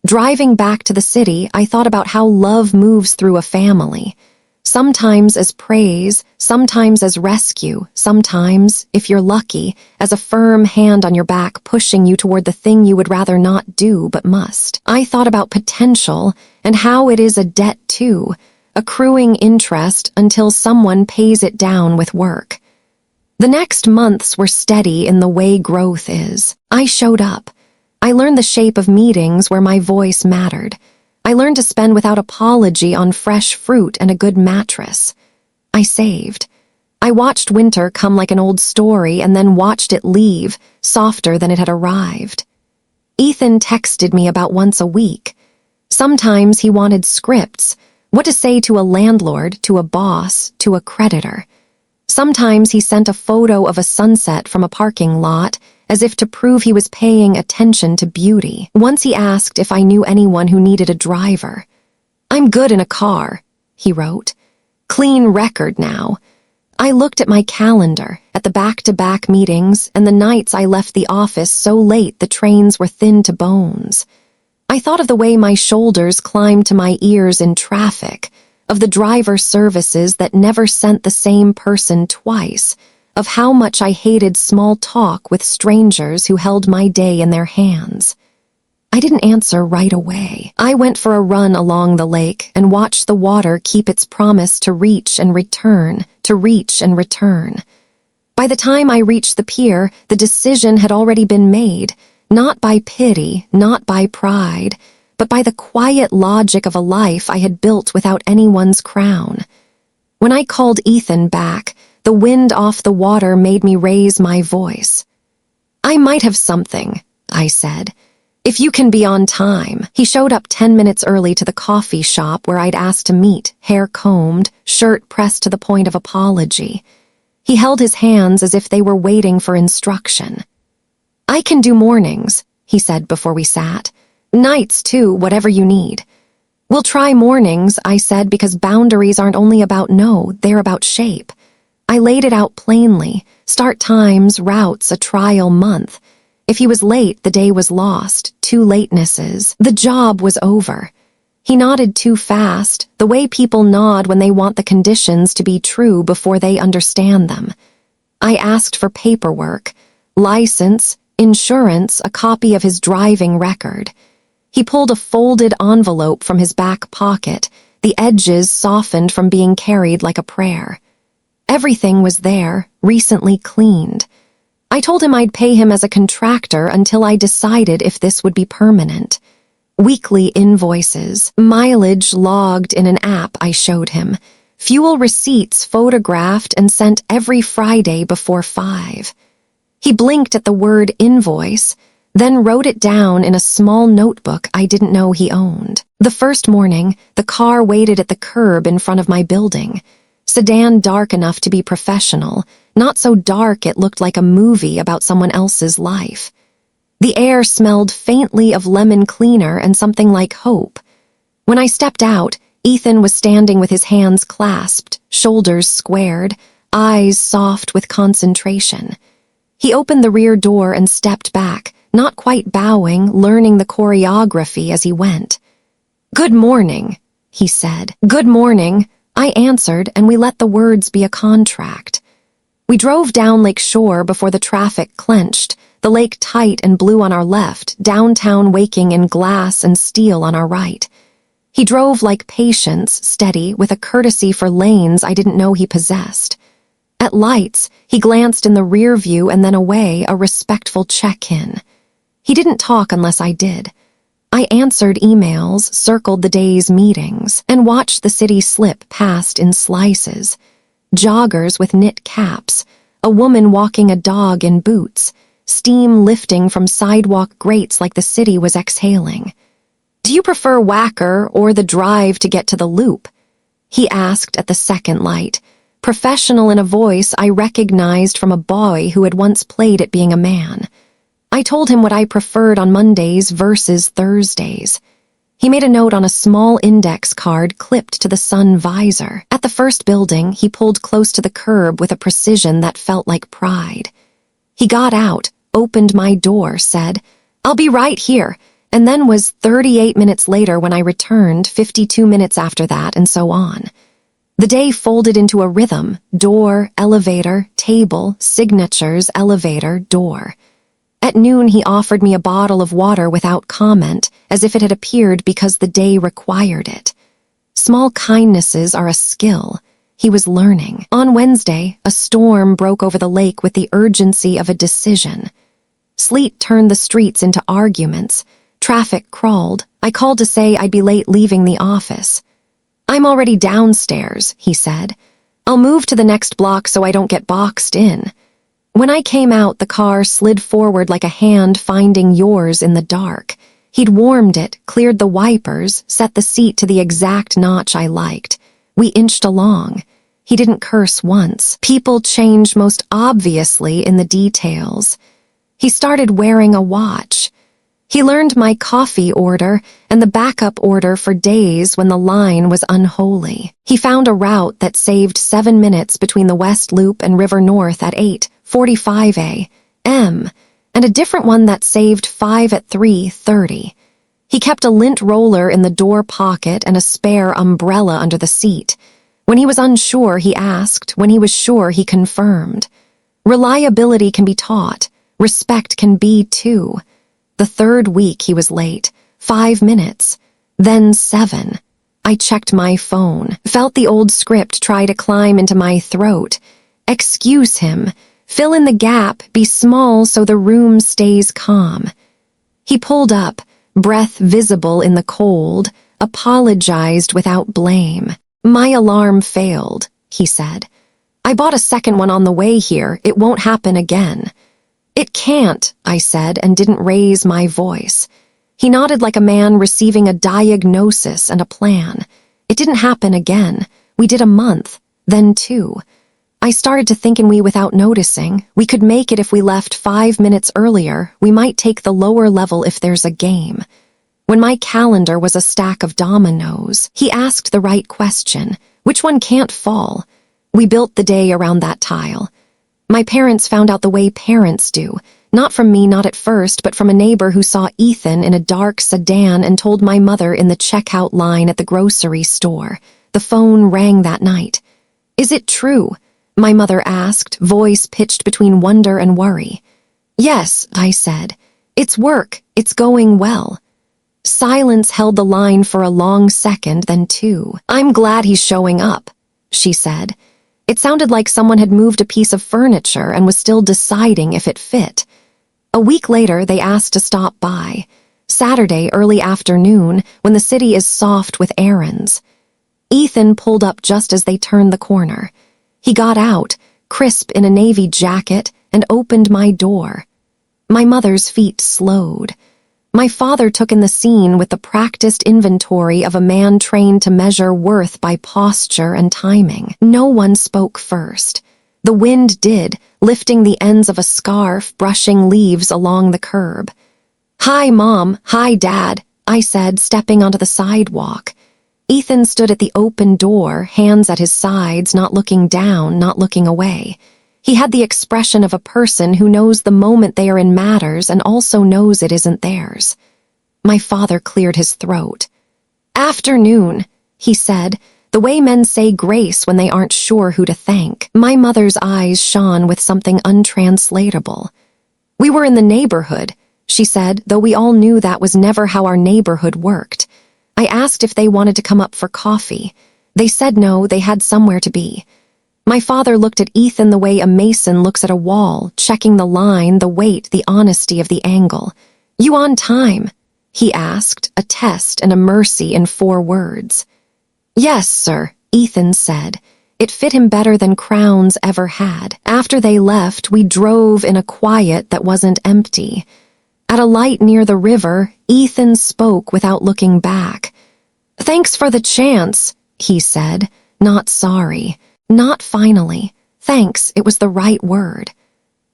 Driving back to the city, I thought about how love moves through a family. Sometimes as praise, sometimes as rescue, sometimes, if you're lucky, as a firm hand on your back pushing you toward the thing you would rather not do but must. I thought about potential and how it is a debt too, accruing interest until someone pays it down with work. The next months were steady in the way growth is. I showed up. I learned the shape of meetings where my voice mattered. I learned to spend without apology on fresh fruit and a good mattress. I saved. I watched winter come like an old story and then watched it leave, softer than it had arrived. Ethan texted me about once a week. Sometimes he wanted scripts, what to say to a landlord, to a boss, to a creditor. Sometimes he sent a photo of a sunset from a parking lot, as if to prove he was paying attention to beauty. Once he asked if I knew anyone who needed a driver. "I'm good in a car," he wrote. "Clean record now." I looked at my calendar, at the back-to-back meetings, and the nights I left the office so late the trains were thin to bones. I thought of the way my shoulders climbed to my ears in traffic, of the driver services that never sent the same person twice, of how much I hated small talk with strangers who held my day in their hands. I didn't answer right away. I went for a run along the lake and watched the water keep its promise to reach and return, to reach and return. By the time I reached the pier, the decision had already been made, not by pity, not by pride, but by the quiet logic of a life I had built without anyone's crown. When I called Ethan back, the wind off the water made me raise my voice. "I might have something," I said. "If you can be on time." He showed up 10 minutes early to the coffee shop where I'd asked to meet, hair combed, shirt pressed to the point of apology. He held his hands as if they were waiting for instruction. "I can do mornings," he said before we sat. "Nights, too, whatever you need." "We'll try mornings," I said, because boundaries aren't only about no, they're about shape. I laid it out plainly, start times, routes, a trial month. If he was late, the day was lost, 2 latenesses. The job was over. He nodded too fast, the way people nod when they want the conditions to be true before they understand them. I asked for paperwork, license, insurance, a copy of his driving record. He pulled a folded envelope from his back pocket, the edges softened from being carried like a prayer. Everything was there, recently cleaned. I told him I'd pay him as a contractor until I decided if this would be permanent. Weekly invoices, mileage logged in an app I showed him, fuel receipts photographed and sent every Friday before 5. He blinked at the word invoice, then wrote it down in a small notebook I didn't know he owned. The first morning, the car waited at the curb in front of my building. Sedan dark enough to be professional, not so dark it looked like a movie about someone else's life. The air smelled faintly of lemon cleaner and something like hope. When I stepped out, Ethan was standing with his hands clasped, shoulders squared, eyes soft with concentration. He opened the rear door and stepped back, not quite bowing, learning the choreography as he went. "Good morning," he said. "Good morning," I answered, and we let the words be a contract. We drove down Lake Shore before the traffic clenched, the lake tight and blue on our left, downtown waking in glass and steel on our right. He drove like patience, steady, with a courtesy for lanes I didn't know he possessed. At lights, he glanced in the rear view and then away, a respectful check-in. He didn't talk unless I did. I answered emails, circled the day's meetings, and watched the city slip past in slices. Joggers with knit caps, a woman walking a dog in boots, steam lifting from sidewalk grates like the city was exhaling. "Do you prefer Whacker or the drive to get to the loop?" he asked at the second light, professional in a voice I recognized from a boy who had once played at being a man. I told him what I preferred on Mondays versus Thursdays. He made a note on a small index card clipped to the sun visor. At the first building, he pulled close to the curb with a precision that felt like pride. He got out, opened my door, said, "I'll be right here," and then was 38 minutes later when I returned, 52 minutes after that, and so on. The day folded into a rhythm: door, elevator, table, signatures, elevator, door. At noon, he offered me a bottle of water without comment, as if it had appeared because the day required it. Small kindnesses are a skill. He was learning. On Wednesday, a storm broke over the lake with the urgency of a decision. Sleet turned the streets into arguments. Traffic crawled. I called to say I'd be late leaving the office. "I'm already downstairs," he said. "I'll move to the next block so I don't get boxed in." When I came out, the car slid forward like a hand finding yours in the dark. He'd warmed it, cleared the wipers, set the seat to the exact notch I liked. We inched along. He didn't curse once. People change most obviously in the details. He started wearing a watch. He learned my coffee order and the backup order for days when the line was unholy. He found a route that saved 7 minutes between the West Loop and River North at 8:45 a.m., and a different one that saved 5 at 3:30. He kept a lint roller in the door pocket and a spare umbrella under the seat. When he was unsure, he asked. When he was sure, he confirmed. Reliability can be taught. Respect can be, too. The third week he was late. 5 minutes. Then 7. I checked my phone, felt the old script try to climb into my throat. Excuse him. Fill in the gap, be small so the room stays calm. He pulled up, breath visible in the cold, apologized without blame. My alarm failed, he said. I bought a second one on the way here. It won't happen again. It can't, I said, and didn't raise my voice. He nodded like a man receiving a diagnosis and a plan. It didn't happen again. We did a month, then 2. I started to think in we without noticing. We could make it if we left 5 minutes earlier. We might take the lower level if there's a game. When my calendar was a stack of dominoes, he asked the right question. Which one can't fall? We built the day around that tile. My parents found out the way parents do. Not from me, not at first, but from a neighbor who saw Ethan in a dark sedan and told my mother in the checkout line at the grocery store. The phone rang that night. Is it true? My mother asked, voice pitched between wonder and worry. Yes, I said. It's work. It's going well. Silence held the line for a long second, then 2. I'm glad he's showing up, she said. It sounded like someone had moved a piece of furniture and was still deciding if it fit. A week later, they asked to stop by. Saturday, early afternoon, when the city is soft with errands. Ethan pulled up just as they turned the corner. He got out, crisp in a navy jacket, and opened my door. My mother's feet slowed. My father took in the scene with the practiced inventory of a man trained to measure worth by posture and timing. No one spoke first. The wind did, lifting the ends of a scarf, brushing leaves along the curb. Hi, Mom. Hi, Dad, I said, stepping onto the sidewalk. Ethan stood at the open door, hands at his sides, not looking down, not looking away. He had the expression of a person who knows the moment they are in matters and also knows it isn't theirs. My father cleared his throat. Afternoon, he said, the way men say grace when they aren't sure who to thank. My mother's eyes shone with something untranslatable. We were in the neighborhood, she said, though we all knew that was never how our neighborhood worked. I asked if they wanted to come up for coffee. They said no, they had somewhere to be. My father looked at Ethan the way a mason looks at a wall, checking the line, the weight, the honesty of the angle. You on time? He asked, a test and a mercy in 4 words. Yes, sir, Ethan said. It fit him better than crowns ever had. After they left, we drove in a quiet that wasn't empty. At a light near the river, Ethan spoke without looking back. Thanks for the chance, he said, not sorry. Not finally. Thanks, it was the right word.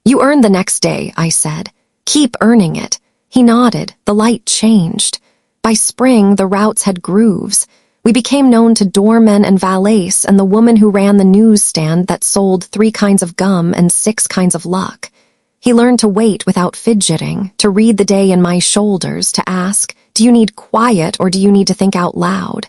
You earned the next day, I said. Keep earning it. He nodded. The light changed. By spring, the routes had grooves. We became known to doormen and valets and the woman who ran the newsstand that sold 3 kinds of gum and 6 kinds of luck. He learned to wait without fidgeting, to read the day in my shoulders, to ask, do you need quiet or do you need to think out loud?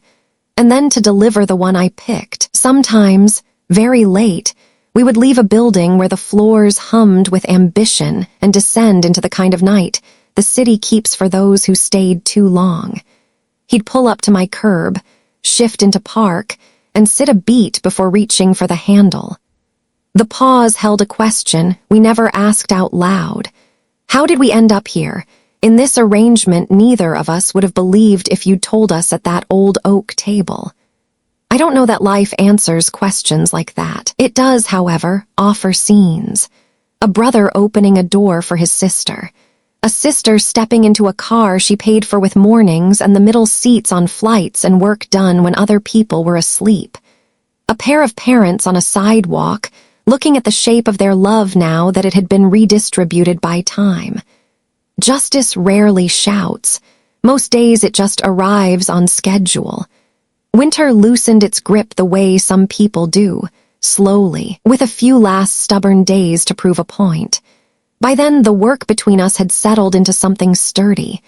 And then to deliver the one I picked. Sometimes, very late, we would leave a building where the floors hummed with ambition and descend into the kind of night the city keeps for those who stayed too long. He'd pull up to my curb, shift into park, and sit a beat before reaching for the handle. The pause held a question we never asked out loud. How did we end up here? In this arrangement, neither of us would have believed if you'd told us at that old oak table. I don't know that life answers questions like that. It does, however, offer scenes. a brother opening a door for his sister, a sister stepping into a car she paid for with mornings and the middle seats on flights and work done when other people were asleep, a pair of parents on a sidewalk looking at the shape of their love now that it had been redistributed by time. Justice rarely shouts. Most days it just arrives on schedule. Winter loosened its grip the way some people do, slowly, with a few last stubborn days to prove a point. By then, the work between us had settled into something sturdy.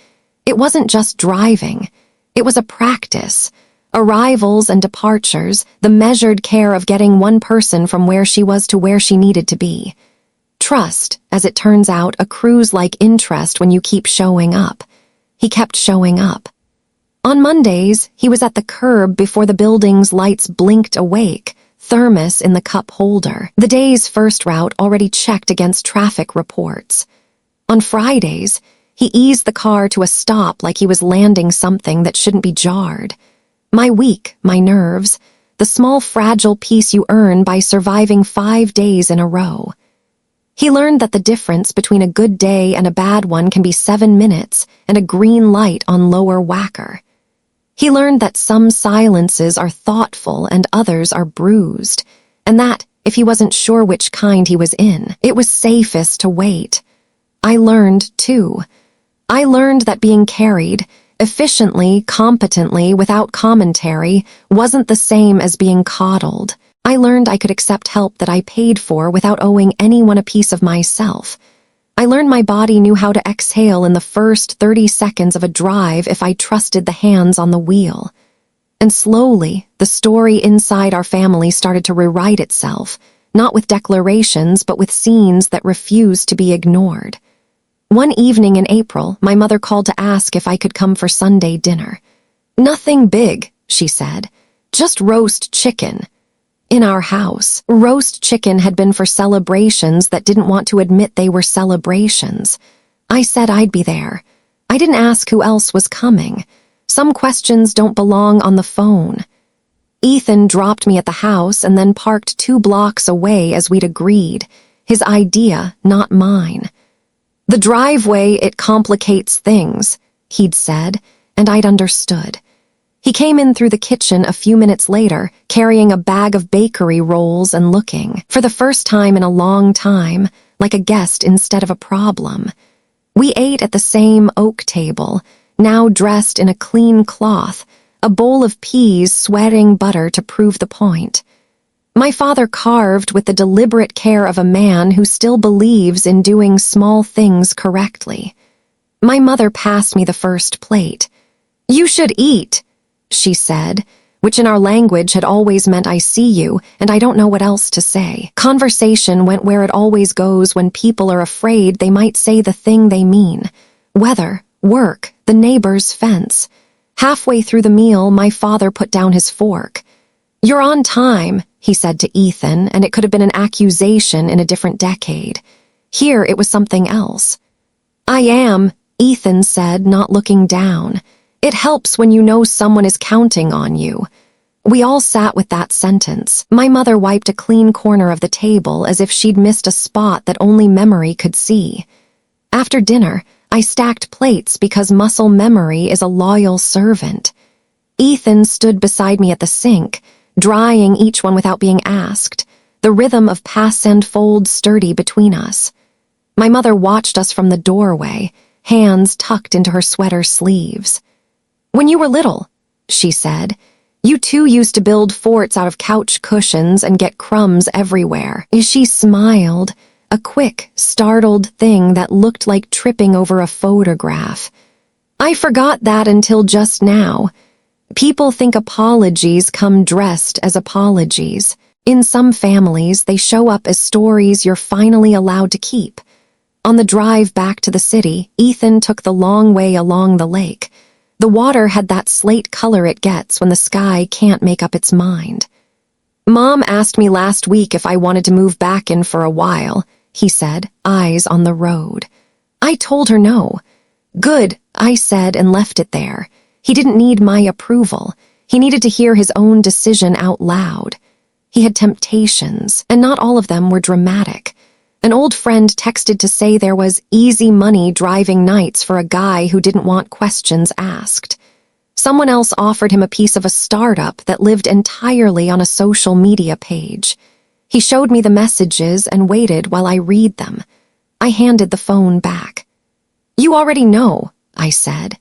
It wasn't just driving. It was a practice. Arrivals and departures, the measured care of getting one person from where she was to where she needed to be. Trust, as it turns out, accrues like interest when you keep showing up. He kept showing up. On Mondays, he was at the curb before the building's lights blinked awake, thermos in the cup holder, the day's first route already checked against traffic reports. On Fridays, he eased the car to a stop like he was landing something that shouldn't be jarred. My week, my nerves, the small fragile peace you earn by surviving 5 days in a row. He learned that the difference between a good day and a bad one can be 7 minutes and a green light on lower whacker. He learned that some silences are thoughtful and others are bruised, and that, if he wasn't sure which kind he was in, it was safest to wait. I learned, too. I learned that being carried, efficiently, competently, without commentary, wasn't the same as being coddled. I learned I could accept help that I paid for without owing anyone a piece of myself. I learned my body knew how to exhale in the first 30 seconds of a drive if I trusted the hands on the wheel. And slowly, the story inside our family started to rewrite itself, not with declarations but with scenes that refused to be ignored. One evening in April, my mother called to ask if I could come for Sunday dinner. "Nothing big," she said. "Just roast chicken." In our house, roast chicken had been for celebrations that didn't want to admit they were celebrations. I said I'd be there. I didn't ask who else was coming. Some questions don't belong on the phone. Ethan dropped me at the house and then parked 2 blocks away as we'd agreed. His idea, not mine. "The driveway, it complicates things," he'd said, and I'd understood. He came in through the kitchen a few minutes later, carrying a bag of bakery rolls and looking, for the first time in a long time, like a guest instead of a problem. We ate at the same oak table, now dressed in a clean cloth, a bowl of peas sweating butter to prove the point. My father carved with the deliberate care of a man who still believes in doing small things correctly. My mother passed me the first plate. "You should eat," she said, which in our language had always meant "I see you," and I don't know what else to say. Conversation went where it always goes when people are afraid they might say the thing they mean. Weather, work, the neighbor's fence. Halfway through the meal, my father put down his fork. "You're on time," he said to Ethan, and it could have been an accusation in a different decade. Here it was something else. "I am," Ethan said, not looking down. "It helps when you know someone is counting on you." We all sat with that sentence. My mother wiped a clean corner of the table as if she'd missed a spot that only memory could see. After dinner, I stacked plates because muscle memory is a loyal servant. Ethan stood beside me at the sink, drying each one without being asked, the rhythm of pass and fold sturdy between us. My mother watched us from the doorway, hands tucked into her sweater sleeves. "When you were little," she said, "you too used to build forts out of couch cushions and get crumbs everywhere." She smiled, a quick, startled thing that looked like tripping over a photograph. "I forgot that until just now. People think apologies come dressed as apologies. In some families, they show up as stories you're finally allowed to keep." On the drive back to the city, Ethan took the long way along the lake. The water had that slate color it gets when the sky can't make up its mind. "Mom asked me last week if I wanted to move back in for a while," he said, eyes on the road. I told her no. "Good," I said and left it there. He didn't need my approval. He needed to hear his own decision out loud. He had temptations, and not all of them were dramatic. An old friend texted to say there was easy money driving nights for a guy who didn't want questions asked. Someone else offered him a piece of a startup that lived entirely on a social media page. He showed me the messages and waited while I read them. I handed the phone back. "You already know," I said.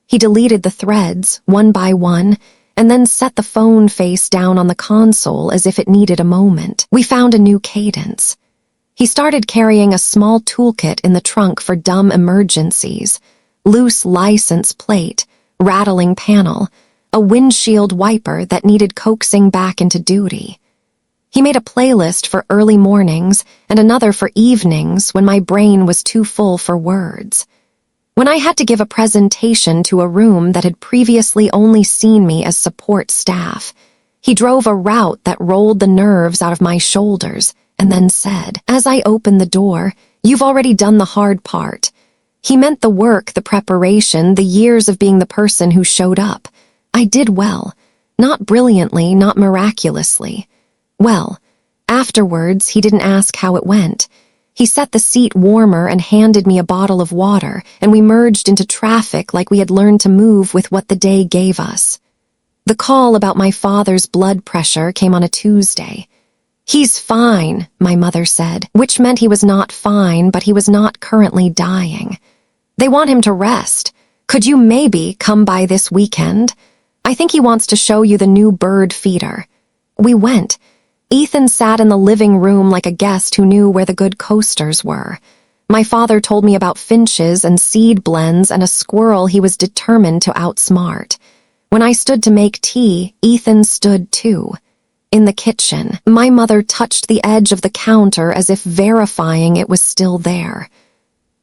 He deleted the threads, one by one, and then set the phone face down on the console as if it needed a moment. We found a new cadence. He started carrying a small toolkit in the trunk for dumb emergencies: loose license plate, rattling panel, a windshield wiper that needed coaxing back into duty. He made a playlist for early mornings and another for evenings when my brain was too full for words. When I had to give a presentation to a room that had previously only seen me as support staff, he drove a route that rolled the nerves out of my shoulders and then said, as I opened the door, "You've already done the hard part." He meant the work, the preparation, the years of being the person who showed up. I did well. Not brilliantly, not miraculously. Well, afterwards, he didn't ask how it went. He set the seat warmer and handed me a bottle of water, and we merged into traffic like we had learned to move with what the day gave us. The call about my father's blood pressure came on a Tuesday. "He's fine," my mother said, which meant he was not fine, but he was not currently dying. "They want him to rest. Could you maybe come by this weekend? I think he wants to show you the new bird feeder." We went. Ethan sat in the living room like a guest who knew where the good coasters were. My father told me about finches and seed blends and a squirrel he was determined to outsmart. When I stood to make tea, Ethan stood too. In the kitchen, my mother touched the edge of the counter as if verifying it was still there.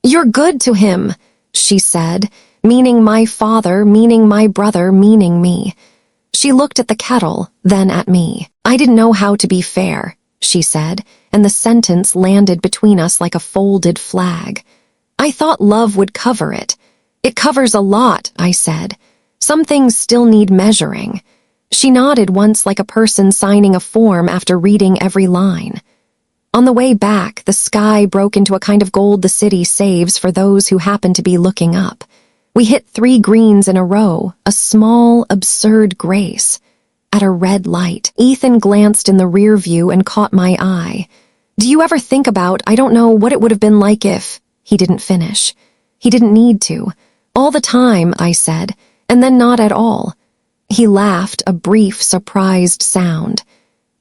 "You're good to him," she said, meaning my father, meaning my brother, meaning me. She looked at the kettle, then at me. "I didn't know how to be fair," she said, and the sentence landed between us like a folded flag. "I thought love would cover it." "It covers a lot," I said. "Some things still need measuring." She nodded once like a person signing a form after reading every line. On the way back, the sky broke into a kind of gold the city saves for those who happen to be looking up. We hit 3 greens in a row, a small, absurd grace. At a red light, Ethan glanced in the rear view and caught my eye. "Do you ever think about, I don't know, what it would have been like if—" He didn't finish. He didn't need to. "All the time," I said, and then not at all. He laughed, a brief, surprised sound.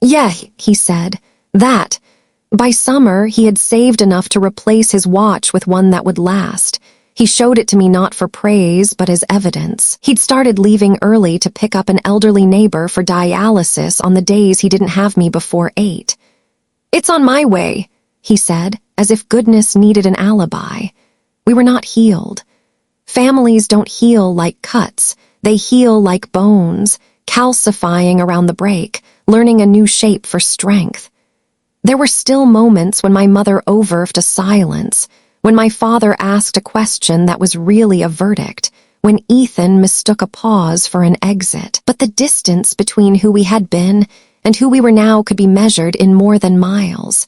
"Yeah," he said, "that." By summer, he had saved enough to replace his watch with one that would last. He showed it to me not for praise, but as evidence. He'd started leaving early to pick up an elderly neighbor for dialysis on the days he didn't have me before 8. "It's on my way," he said, as if goodness needed an alibi. We were not healed. Families don't heal like cuts. They heal like bones, calcifying around the break, learning a new shape for strength. There were still moments when my mother overfed a silence, when my father asked a question that was really a verdict, when Ethan mistook a pause for an exit. But the distance between who we had been and who we were now could be measured in more than miles.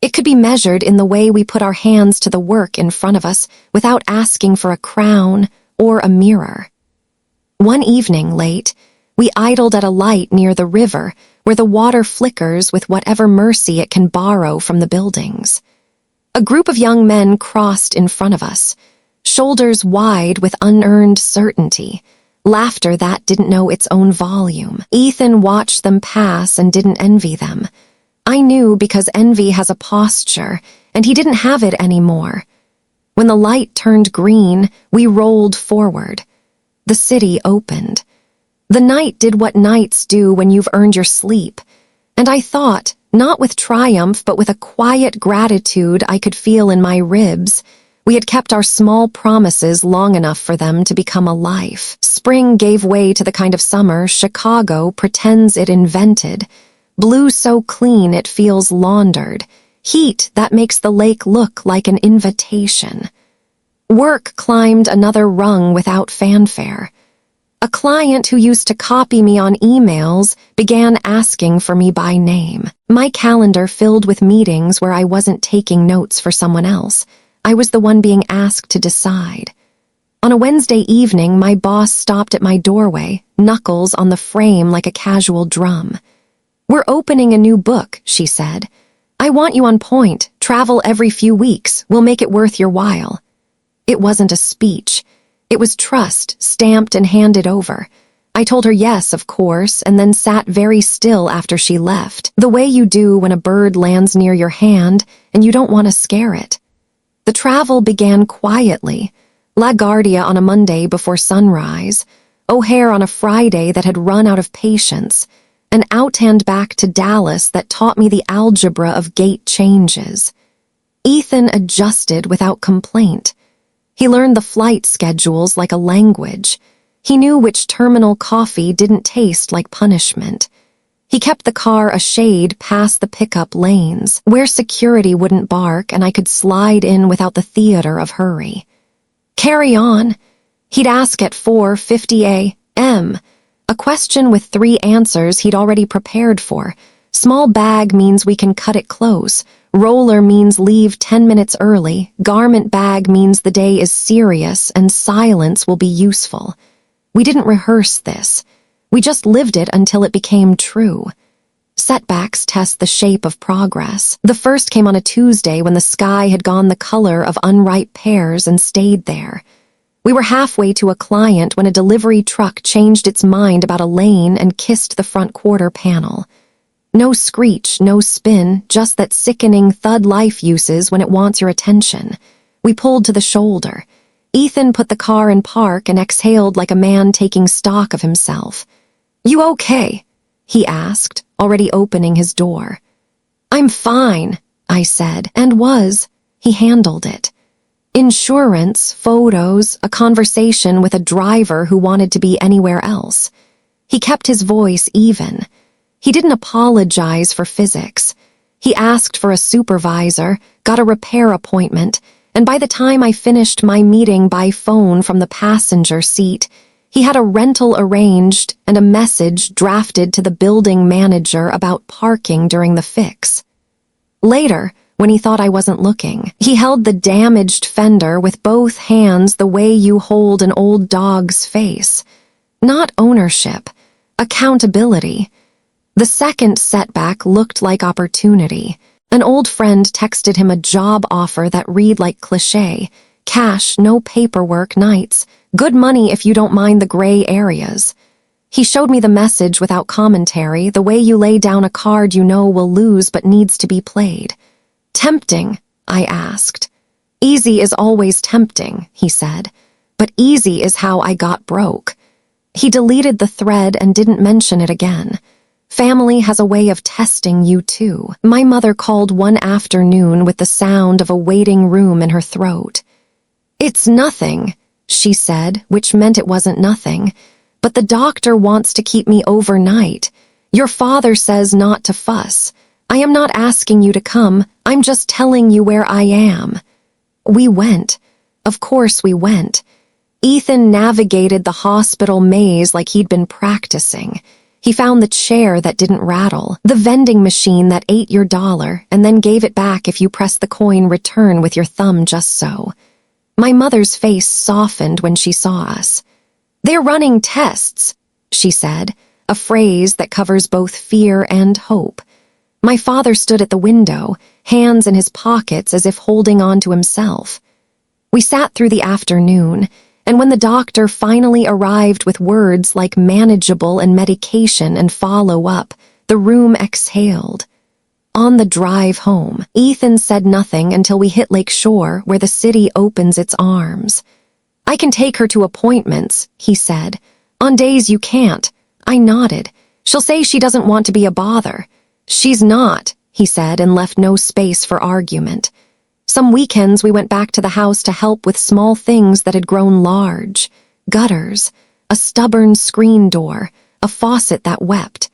It could be measured in the way we put our hands to the work in front of us without asking for a crown or a mirror. One evening late, we idled at a light near the river where the water flickers with whatever mercy it can borrow from the buildings. A group of young men crossed in front of us, shoulders wide with unearned certainty, laughter that didn't know its own volume. Ethan watched them pass and didn't envy them. I knew because envy has a posture, and he didn't have it anymore. When the light turned green, we rolled forward. The city opened. The night did what nights do when you've earned your sleep, and I thought, not with triumph but with a quiet gratitude I could feel in my ribs, we had kept our small promises long enough for them to become a life. Spring gave way to the kind of summer Chicago pretends it invented, blue so clean it feels laundered, heat that makes the lake look like an invitation. Work climbed another rung without fanfare. A client who used to copy me on emails began asking for me by name. My calendar filled with meetings where I wasn't taking notes for someone else. I was the one being asked to decide. On a Wednesday evening, my boss stopped at my doorway, knuckles on the frame like a casual drum. "We're opening a new book," she said. "I want you on point. Travel every few weeks. We'll make it worth your while." It wasn't a speech. It was trust, stamped and handed over. I told her yes, of course, and then sat very still after she left, the way you do when a bird lands near your hand and you don't want to scare it. The travel began quietly. LaGuardia on a Monday before sunrise, O'Hare on a Friday that had run out of patience, an outhand back to Dallas that taught me the algebra of gate changes. Ethan adjusted without complaint. He learned the flight schedules like a language. He knew which terminal coffee didn't taste like punishment. He kept the car a shade past the pickup lanes, where security wouldn't bark and I could slide in without the theater of hurry. "Carry on." He'd ask at 4:50 a.m., a question with 3 answers he'd already prepared for. Small bag means we can cut it close. Roller means leave 10 minutes early. Garment bag means the day is serious and silence will be useful. We didn't rehearse this. We just lived it until it became true. Setbacks test the shape of progress. The first came on a Tuesday when the sky had gone the color of unripe pears and stayed there. We were halfway to a client when a delivery truck changed its mind about a lane and kissed the front quarter panel. No screech, no spin, just that sickening thud life uses when it wants your attention. We pulled to the shoulder. Ethan put the car in park and exhaled like a man taking stock of himself. "You okay?" he asked, already opening his door. "I'm fine," I said, and was. He handled it. Insurance, photos, a conversation with a driver who wanted to be anywhere else. He kept his voice even. He didn't apologize for physics. He asked for a supervisor, got a repair appointment, and by the time I finished my meeting by phone from the passenger seat, he had a rental arranged and a message drafted to the building manager about parking during the fix. Later, when he thought I wasn't looking, he held the damaged fender with both hands the way you hold an old dog's face. Not ownership, accountability. The second setback looked like opportunity. An old friend texted him a job offer that read like cliché: cash, no paperwork nights, good money if you don't mind the gray areas. He showed me the message without commentary, the way you lay down a card you know will lose but needs to be played. "Tempting?" I asked. "Easy is always tempting," he said, "but easy is how I got broke." He deleted the thread and didn't mention it again. Family has a way of testing you too. My mother called one afternoon with the sound of a waiting room in her throat. "It's nothing," she said, which meant it wasn't nothing. "But the doctor wants to keep me overnight. Your father says not to fuss. I am not asking you to come, I'm just telling you where I am." We went. Of course we went. Ethan navigated the hospital maze like he'd been practicing. He found the chair that didn't rattle, the vending machine that ate your dollar and then gave it back if you pressed the coin return with your thumb just so. My mother's face softened when she saw us. "They're running tests," she said, a phrase that covers both fear and hope. My father stood at the window, hands in his pockets as if holding on to himself. We sat through the afternoon, and when the doctor finally arrived with words like manageable and medication and follow-up, the room exhaled. On the drive home, Ethan said nothing until we hit Lake Shore, where the city opens its arms. "I can take her to appointments," he said. "On days you can't." I nodded. "She'll say she doesn't want to be a bother." "She's not," he said, and left no space for argument. Some weekends we went back to the house to help with small things that had grown large. Gutters, a stubborn screen door, a faucet that wept.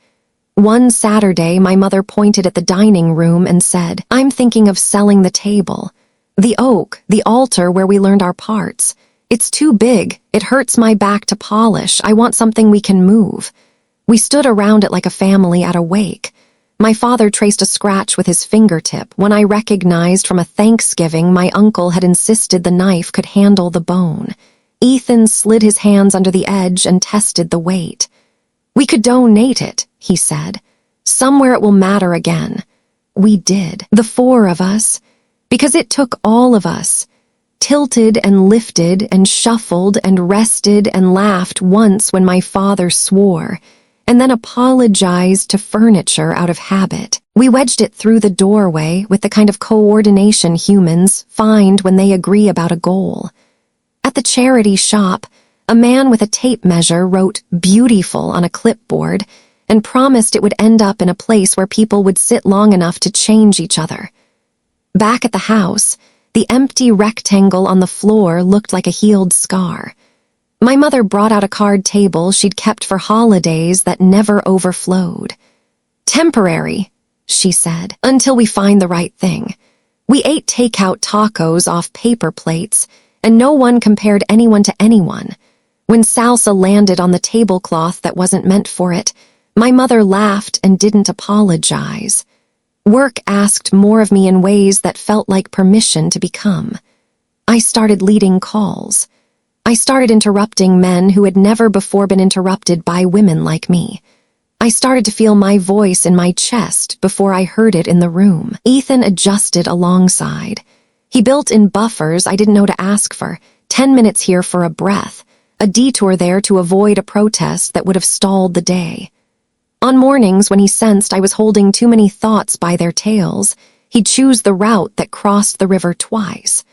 One Saturday, my mother pointed at the dining room and said, "I'm thinking of selling the table. The oak, the altar where we learned our parts. "It's too big. It hurts my back to polish. I want something we can move." We stood around it like a family at a wake. My father traced a scratch with his fingertip when I recognized from a Thanksgiving my uncle had insisted the knife could handle the bone. Ethan slid his hands under the edge and tested the weight. "We could donate it," he said. "Somewhere it will matter again." We did, the four of us, because it took all of us. Tilted and lifted and shuffled and rested and laughed once when my father swore, and then apologized to furniture out of habit. We wedged it through the doorway with the kind of coordination humans find when they agree about a goal. At the charity shop, a man with a tape measure wrote "beautiful" on a clipboard and promised it would end up in a place where people would sit long enough to change each other. Back at the house, the empty rectangle on the floor looked like a healed scar. My mother brought out a card table she'd kept for holidays that never overflowed. "Temporary," she said, "until we find the right thing." We ate takeout tacos off paper plates, and no one compared anyone to anyone. When salsa landed on the tablecloth that wasn't meant for it, my mother laughed and didn't apologize. Work asked more of me in ways that felt like permission to become. I started leading calls. I started interrupting men who had never before been interrupted by women like me. I started to feel my voice in my chest before I heard it in the room. Ethan adjusted alongside. He built in buffers I didn't know to ask for, 10 minutes here for a breath, a detour there to avoid a protest that would have stalled the day. On mornings when he sensed I was holding too many thoughts by their tails, he'd choose the route that crossed the river twice.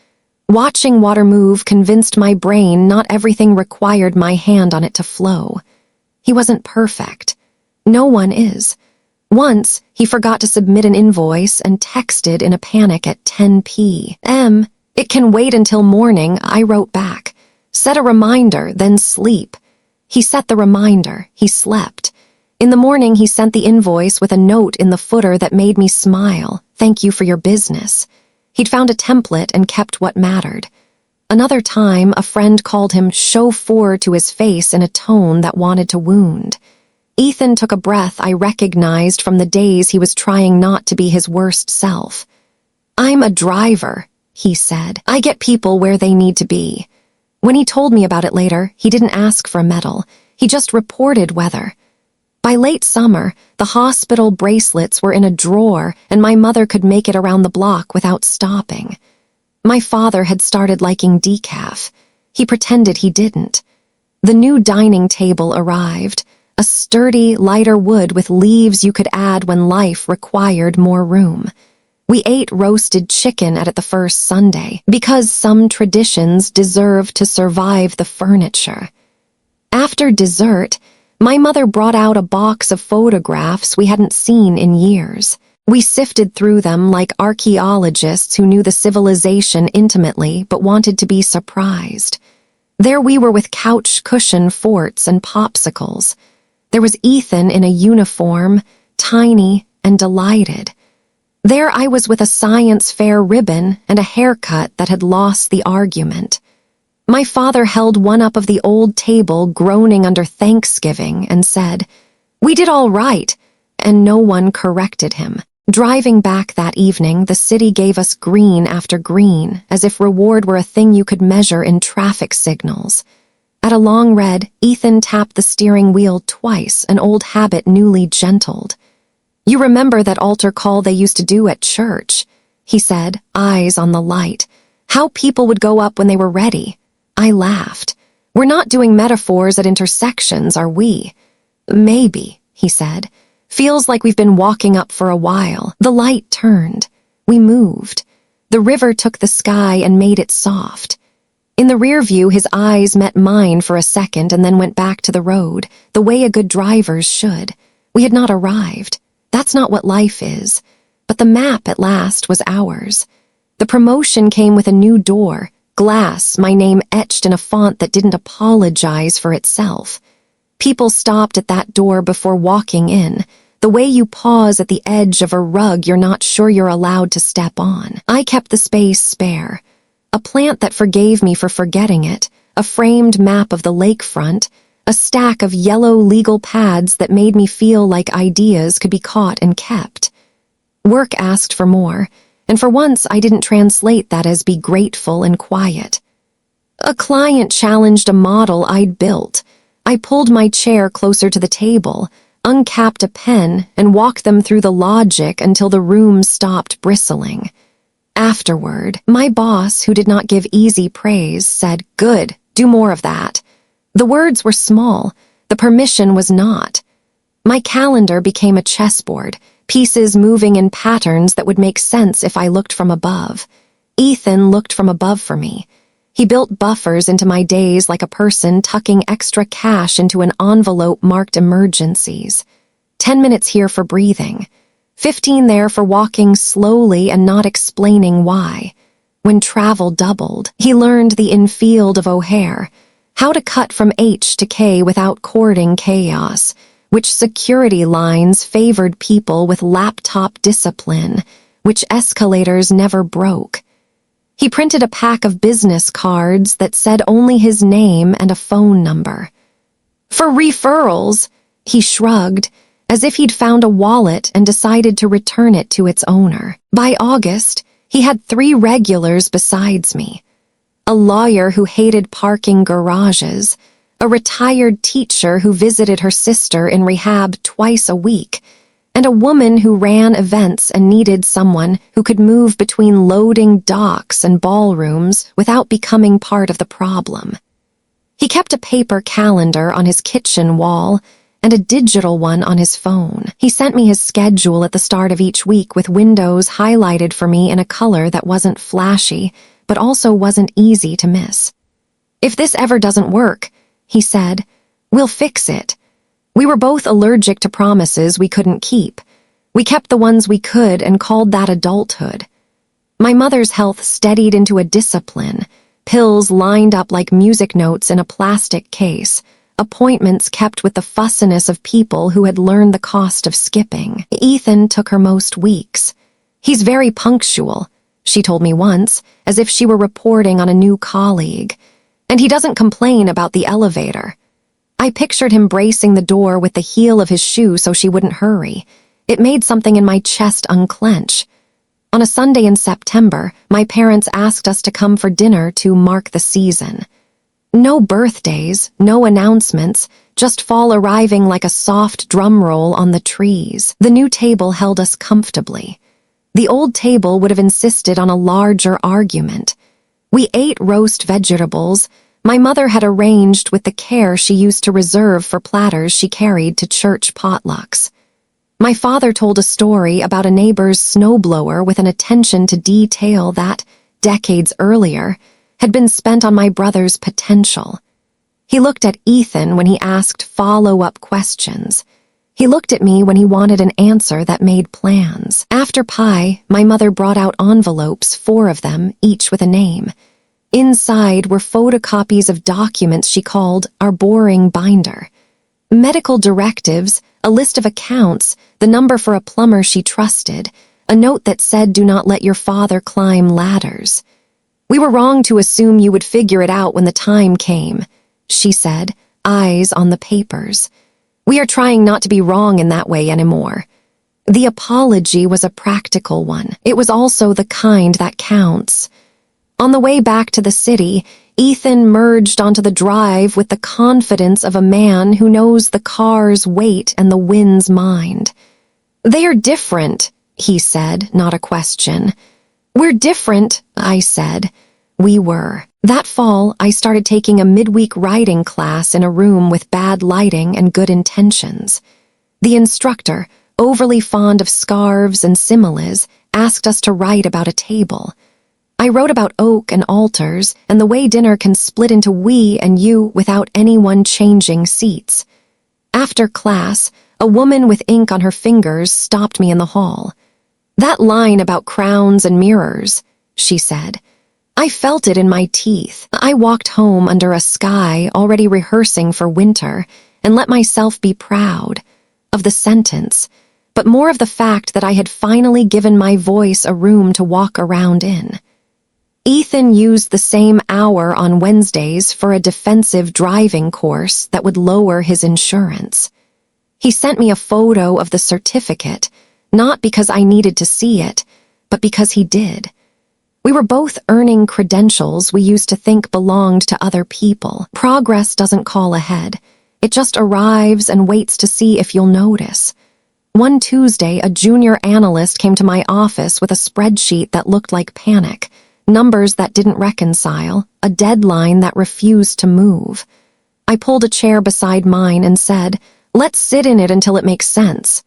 Watching water move convinced my brain not everything required my hand on it to flow. He wasn't perfect. No one is. Once, he forgot to submit an invoice and texted in a panic at 10 p.m. "It can wait until morning," I wrote back. "Set a reminder, then sleep." He set the reminder. He slept. In the morning, he sent the invoice with a note in the footer that made me smile. "Thank you for your business." He'd found a template and kept what mattered. Another time, a friend called him chauffeur to his face in a tone that wanted to wound. Ethan took a breath I recognized from the days he was trying not to be his worst self. "I'm a driver," he said. "I get people where they need to be." When he told me about it later, he didn't ask for a medal. He just reported weather. By late summer, the hospital bracelets were in a drawer and my mother could make it around the block without stopping. My father had started liking decaf. He pretended he didn't. The new dining table arrived, a sturdy, lighter wood with leaves you could add when life required more room. We ate roasted chicken at it the first Sunday, because some traditions deserve to survive the furniture. After dessert, my mother brought out a box of photographs we hadn't seen in years. We sifted through them like archaeologists who knew the civilization intimately but wanted to be surprised. There we were with couch cushion forts and popsicles. There was Ethan in a uniform, tiny and delighted. There I was with a science fair ribbon and a haircut that had lost the argument. My father held one up of the old table groaning under Thanksgiving and said, "We did all right," and no one corrected him. Driving back that evening, the city gave us green after green, as if reward were a thing you could measure in traffic signals. At a long red, Ethan tapped the steering wheel twice, an old habit newly gentled. "You remember that altar call they used to do at church?" he said, eyes on the light. "How people would go up when they were ready." I laughed. "We're not doing metaphors at intersections, are we?" "Maybe," he said. "Feels like we've been walking up for a while." The light turned. We moved. The river took the sky and made it soft. In the rear view, his eyes met mine for a second and then went back to the road, the way a good driver's should. We had not arrived. That's not what life is. But the map at last was ours. The promotion came with a new door, glass, my name etched in a font that didn't apologize for itself. People stopped at that door before walking in, the way you pause at the edge of a rug you're not sure you're allowed to step on. I kept the space spare. A plant that forgave me for forgetting it, a framed map of the lakefront, a stack of yellow legal pads that made me feel like ideas could be caught and kept. Work asked for more, and for once I didn't translate that as be grateful and quiet. A client challenged a model I'd built. I pulled my chair closer to the table, uncapped a pen, and walked them through the logic until the room stopped bristling. Afterward, my boss, who did not give easy praise, said, "Good, do more of that." The words were small, the permission was not. My calendar became a chessboard, pieces moving in patterns that would make sense if I looked from above. Ethan looked from above for me. He built buffers into my days like a person tucking extra cash into an envelope marked emergencies. 10 minutes here for breathing. 15 there for walking slowly and not explaining why. When travel doubled, he learned the infield of O'Hare, how to cut from H to K without courting chaos, which security lines favored people with laptop discipline, which escalators never broke. He printed a pack of business cards that said only his name and a phone number. "For referrals," he shrugged, as if he'd found a wallet and decided to return it to its owner. By August, he had 3 regulars besides me. A lawyer who hated parking garages, a retired teacher who visited her sister in rehab twice a week, and a woman who ran events and needed someone who could move between loading docks and ballrooms without becoming part of the problem. He kept a paper calendar on his kitchen wall and a digital one on his phone. He sent me his schedule at the start of each week with windows highlighted for me in a color that wasn't flashy, but also wasn't easy to miss. "If this ever doesn't work," he said, "we'll fix it." We were both allergic to promises we couldn't keep. We kept the ones we could and called that adulthood. My mother's health steadied into a discipline, pills lined up like music notes in a plastic case, appointments kept with the fussiness of people who had learned the cost of skipping. Ethan took her most weeks. "He's very punctual," she told me once, as if she were reporting on a new colleague. "And he doesn't complain about the elevator." I pictured him bracing the door with the heel of his shoe so she wouldn't hurry. It made something in my chest unclench. On a Sunday in September, my parents asked us to come for dinner to mark the season. No birthdays, no announcements, just fall arriving like a soft drum roll on the trees. The new table held us comfortably. The old table would have insisted on a larger argument. We ate roast vegetables. My mother had arranged with the care she used to reserve for platters she carried to church potlucks. My father told a story about a neighbor's snowblower with an attention to detail that, decades earlier, had been spent on my brother's potential. He looked at Ethan when he asked follow-up questions. He looked at me when he wanted an answer that made plans. After pie, my mother brought out envelopes, 4 of them, each with a name. Inside were photocopies of documents she called our boring binder. Medical directives, a list of accounts, the number for a plumber she trusted, a note that said do not let your father climb ladders. "We were wrong to assume you would figure it out when the time came," she said, eyes on the papers. "We are trying not to be wrong in that way anymore." The apology was a practical one. It was also the kind that counts. On the way back to the city, Ethan merged onto the drive with the confidence of a man who knows the car's weight and the wind's mind. "They are different," he said, not a question. "We're different," I said. We were. That fall, I started taking a midweek writing class in a room with bad lighting and good intentions. The instructor, overly fond of scarves and similes, asked us to write about a table. I wrote about oak and altars and the way dinner can split into we and you without anyone changing seats. After class, a woman with ink on her fingers stopped me in the hall. "That line about crowns and mirrors," she said. I felt it in my teeth. I walked home under a sky already rehearsing for winter and let myself be proud of the sentence, but more of the fact that I had finally given my voice a room to walk around in. Ethan used the same hour on Wednesdays for a defensive driving course that would lower his insurance. He sent me a photo of the certificate, not because I needed to see it, but because he did. We were both earning credentials we used to think belonged to other people. Progress doesn't call ahead. It just arrives and waits to see if you'll notice. One Tuesday, a junior analyst came to my office with a spreadsheet that looked like panic, numbers that didn't reconcile, a deadline that refused to move. I pulled a chair beside mine and said, "Let's sit in it until it makes sense."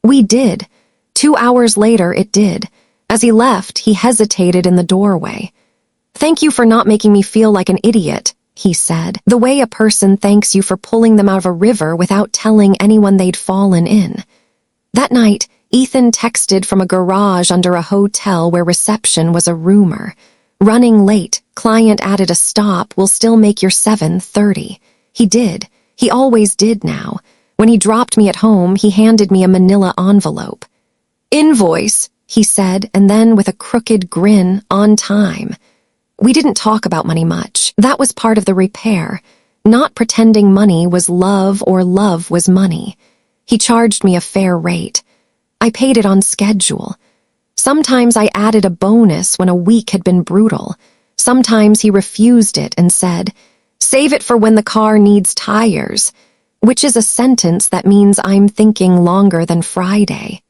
We did. 2 hours later, it did. As he left, he hesitated in the doorway. "Thank you for not making me feel like an idiot," he said, the way a person thanks you for pulling them out of a river without telling anyone they'd fallen in. That night, Ethan texted from a garage under a hotel where reception was a rumor. "Running late, client added a stop, will still make your 7:30. He did. He always did now. When he dropped me at home, he handed me a manila envelope. "Invoice," he said, and then with a crooked grin, "on time." We didn't talk about money much. That was part of the repair. Not pretending money was love or love was money. He charged me a fair rate. I paid it on schedule. Sometimes I added a bonus when a week had been brutal. Sometimes he refused it and said, "Save it for when the car needs tires," which is a sentence that means I'm thinking longer than Friday.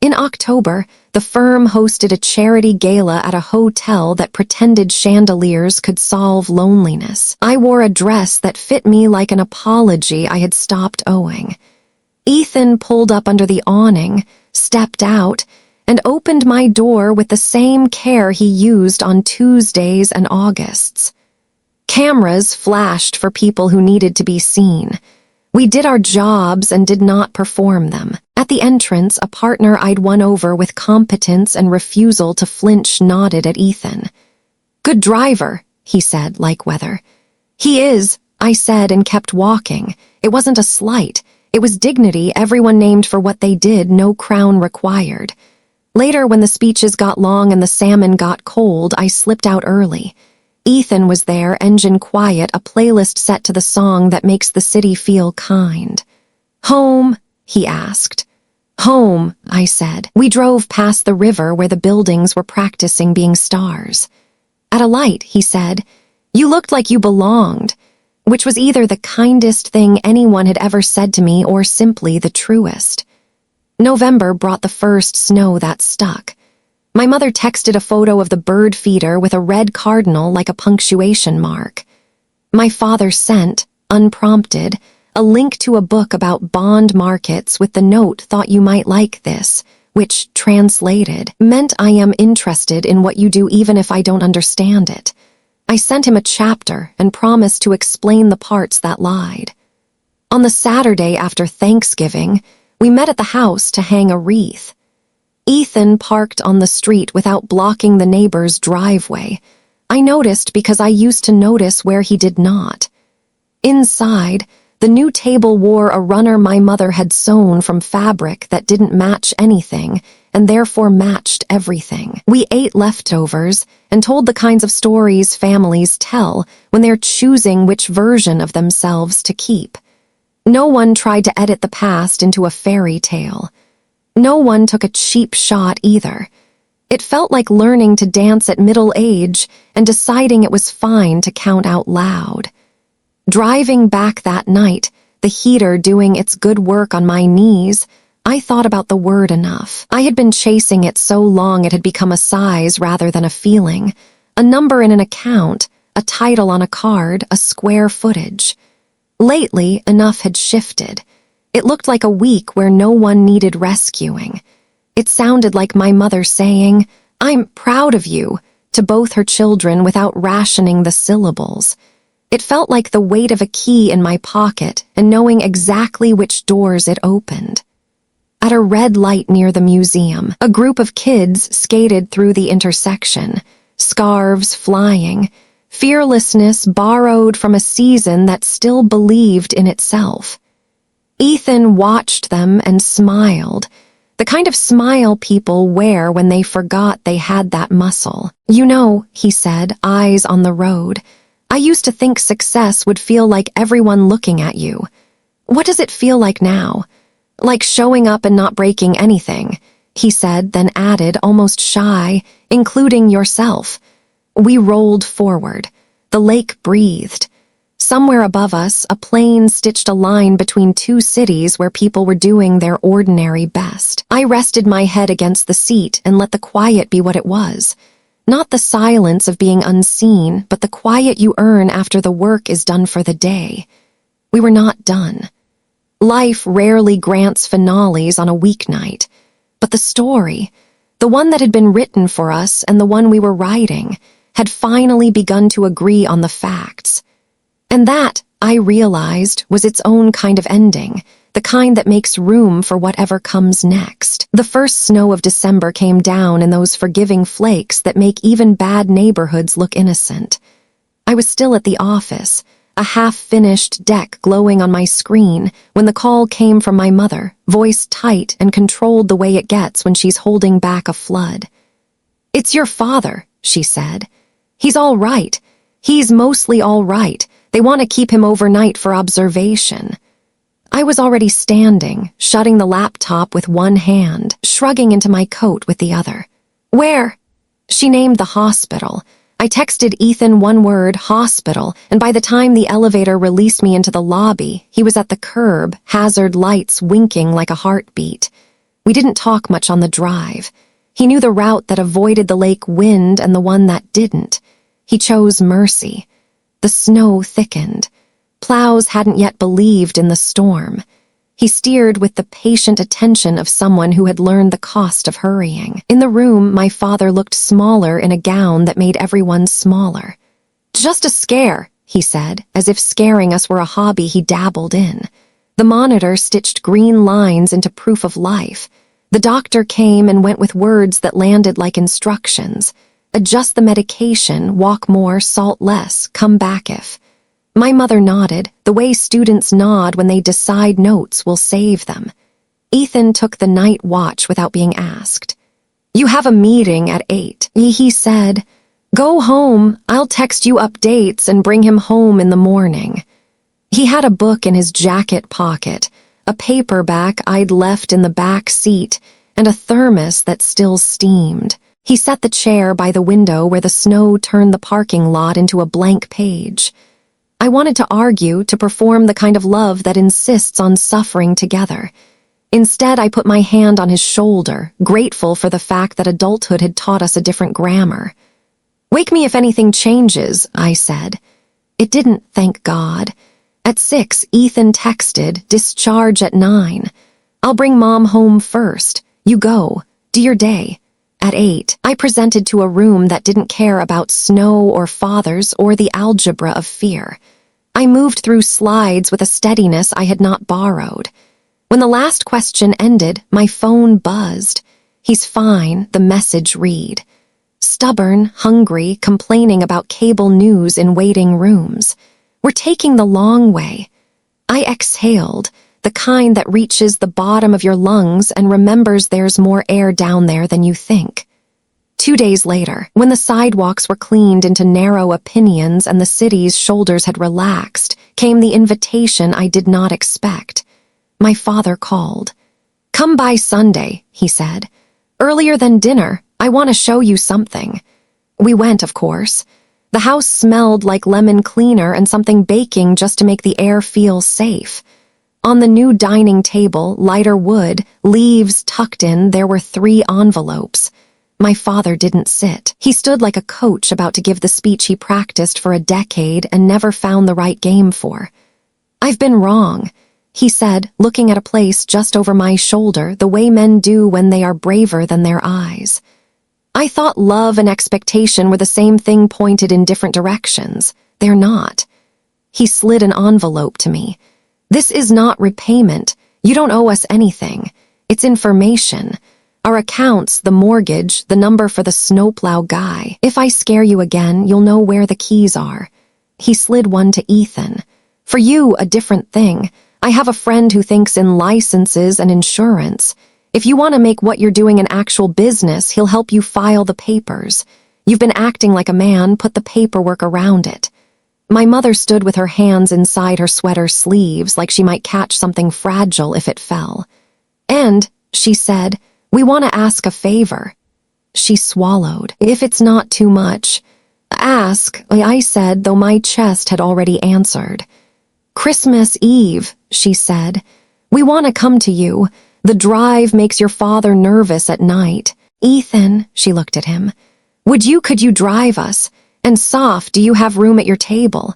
In October, the firm hosted a charity gala at a hotel that pretended chandeliers could solve loneliness. I wore a dress that fit me like an apology I had stopped owing. Ethan pulled up under the awning, stepped out, and opened my door with the same care he used on Tuesdays and Augusts. Cameras flashed for people who needed to be seen. We did our jobs and did not perform them. At the entrance, a partner I'd won over with competence and refusal to flinch nodded at Ethan. "Good driver," he said, like weather. "He is," I said and kept walking. It wasn't a slight. It was dignity, everyone named for what they did, no crown required. Later, when the speeches got long and the salmon got cold, I slipped out early. Ethan was there, engine quiet, a playlist set to the song that makes the city feel kind. "Home?" he asked. "Home," I said. We drove past the river where the buildings were practicing being stars. At a light, he said, "You looked like you belonged," which was either the kindest thing anyone had ever said to me or simply the truest. November brought the first snow that stuck. My mother texted a photo of the bird feeder with a red cardinal like a punctuation mark. My father sent, unprompted, a link to a book about bond markets with the note, "Thought you might like this," which, translated, meant I am interested in what you do even if I don't understand it. I sent him a chapter and promised to explain the parts that lied. On the Saturday after Thanksgiving, we met at the house to hang a wreath. Ethan parked on the street without blocking the neighbor's driveway. I noticed because I used to notice where he did not. Inside, the new table wore a runner my mother had sewn from fabric that didn't match anything and therefore matched everything. We ate leftovers and told the kinds of stories families tell when they're choosing which version of themselves to keep. No one tried to edit the past into a fairy tale. No one took a cheap shot either. It felt like learning to dance at middle age and deciding it was fine to count out loud. Driving back that night, the heater doing its good work on my knees, I thought about the word enough. I had been chasing it so long it had become a size rather than a feeling, a number in an account, a title on a card, a square footage. Lately, enough had shifted. It looked like a week where no one needed rescuing. It sounded like my mother saying, "I'm proud of you," to both her children without rationing the syllables. It felt like the weight of a key in my pocket and knowing exactly which doors it opened. At a red light near the museum, a group of kids skated through the intersection, scarves flying, fearlessness borrowed from a season that still believed in itself. Ethan watched them and smiled, The kind of smile people wear when they forgot they had that muscle. "You know," he said, eyes on the road, "I used to think success would feel like everyone looking at you. What does it feel like now? Like showing up and not breaking anything," he said, then added, almost shy, "including yourself." We rolled forward. The lake breathed. Somewhere above us, a plane stitched a line between two cities where people were doing their ordinary best. I rested my head against the seat and let the quiet be what it was. Not the silence of being unseen, but the quiet you earn after the work is done for the day. We were not done. Life rarely grants finales on a weeknight, but the story, the one that had been written for us and the one we were writing, had finally begun to agree on the facts. And that, I realized, was its own kind of ending, the kind that makes room for whatever comes next. The first snow of December came down in those forgiving flakes that make even bad neighborhoods look innocent. I was still at the office, a half-finished deck glowing on my screen, when the call came from my mother, voice tight and controlled the way it gets when she's holding back a flood. "It's your father," she said. "He's all right. He's mostly all right. They want to keep him overnight for observation." I was already standing, shutting the laptop with one hand, shrugging into my coat with the other. "Where?" She named the hospital. I texted Ethan one word, "hospital," and by the time the elevator released me into the lobby, he was at the curb, hazard lights winking like a heartbeat. We didn't talk much on the drive. He knew the route that avoided the lake wind and the one that didn't. He chose mercy. The snow thickened. Plows hadn't yet believed in the storm. He steered with the patient attention of someone who had learned the cost of hurrying. In the room, my father looked smaller in a gown that made everyone smaller. "Just a scare," he said, as if scaring us were a hobby he dabbled in. The monitor stitched green lines into proof of life. The doctor came and went with words that landed like instructions. "Adjust the medication, walk more, salt less, come back if." My mother nodded, the way students nod when they decide notes will save them. Ethan took the night watch without being asked. "You have a meeting at 8, he said. "Go home, I'll text you updates and bring him home in the morning." He had a book in his jacket pocket, a paperback I'd left in the back seat, and a thermos that still steamed. He set the chair by the window where the snow turned the parking lot into a blank page. I wanted to argue, to perform the kind of love that insists on suffering together. Instead, I put my hand on his shoulder, grateful for the fact that adulthood had taught us a different grammar. "Wake me if anything changes," I said. It didn't, thank God. At 6, Ethan texted, "Discharge at 9. I'll bring Mom home first. You go. Do your day." At 8, I presented to a room that didn't care about snow or fathers or the algebra of fear. I moved through slides with a steadiness I had not borrowed. When the last question ended, my phone buzzed. "He's fine," the message read. Stubborn, hungry, complaining about cable news in waiting rooms. We're taking the long way. I exhaled, the kind that reaches the bottom of your lungs and remembers there's more air down there than you think. 2 days later, when the sidewalks were cleaned into narrow opinions and the city's shoulders had relaxed, came the invitation I did not expect. My father called. "Come by Sunday," he said. "Earlier than dinner, I want to show you something." We went, of course. The house smelled like lemon cleaner and something baking just to make the air feel safe. On the new dining table, lighter wood, leaves tucked in, there were 3 envelopes. My father didn't sit. He stood like a coach about to give the speech he practiced for a decade and never found the right game for. "I've been wrong," he said, looking at a place just over my shoulder, the way men do when they are braver than their eyes. I thought love and expectation were the same thing pointed in different directions. They're not. He slid an envelope to me. "This is not repayment. You don't owe us anything. It's information. Our accounts, the mortgage, the number for the snowplow guy. If I scare you again, you'll know where the keys are." He slid one to Ethan. "For you, a different thing. I have a friend who thinks in licenses and insurance. If you want to make what you're doing an actual business, he'll help you file the papers. You've been acting like a man, put the paperwork around it." My mother stood with her hands inside her sweater sleeves like she might catch something fragile if it fell. "And," she said, "we want to ask a favor." She swallowed. "If it's not too much." "Ask," I said, though my chest had already answered. "Christmas Eve," she said. "We want to come to you. The drive makes your father nervous at night." "Ethan," she looked at him, could you drive us? And Soph, do you have room at your table?"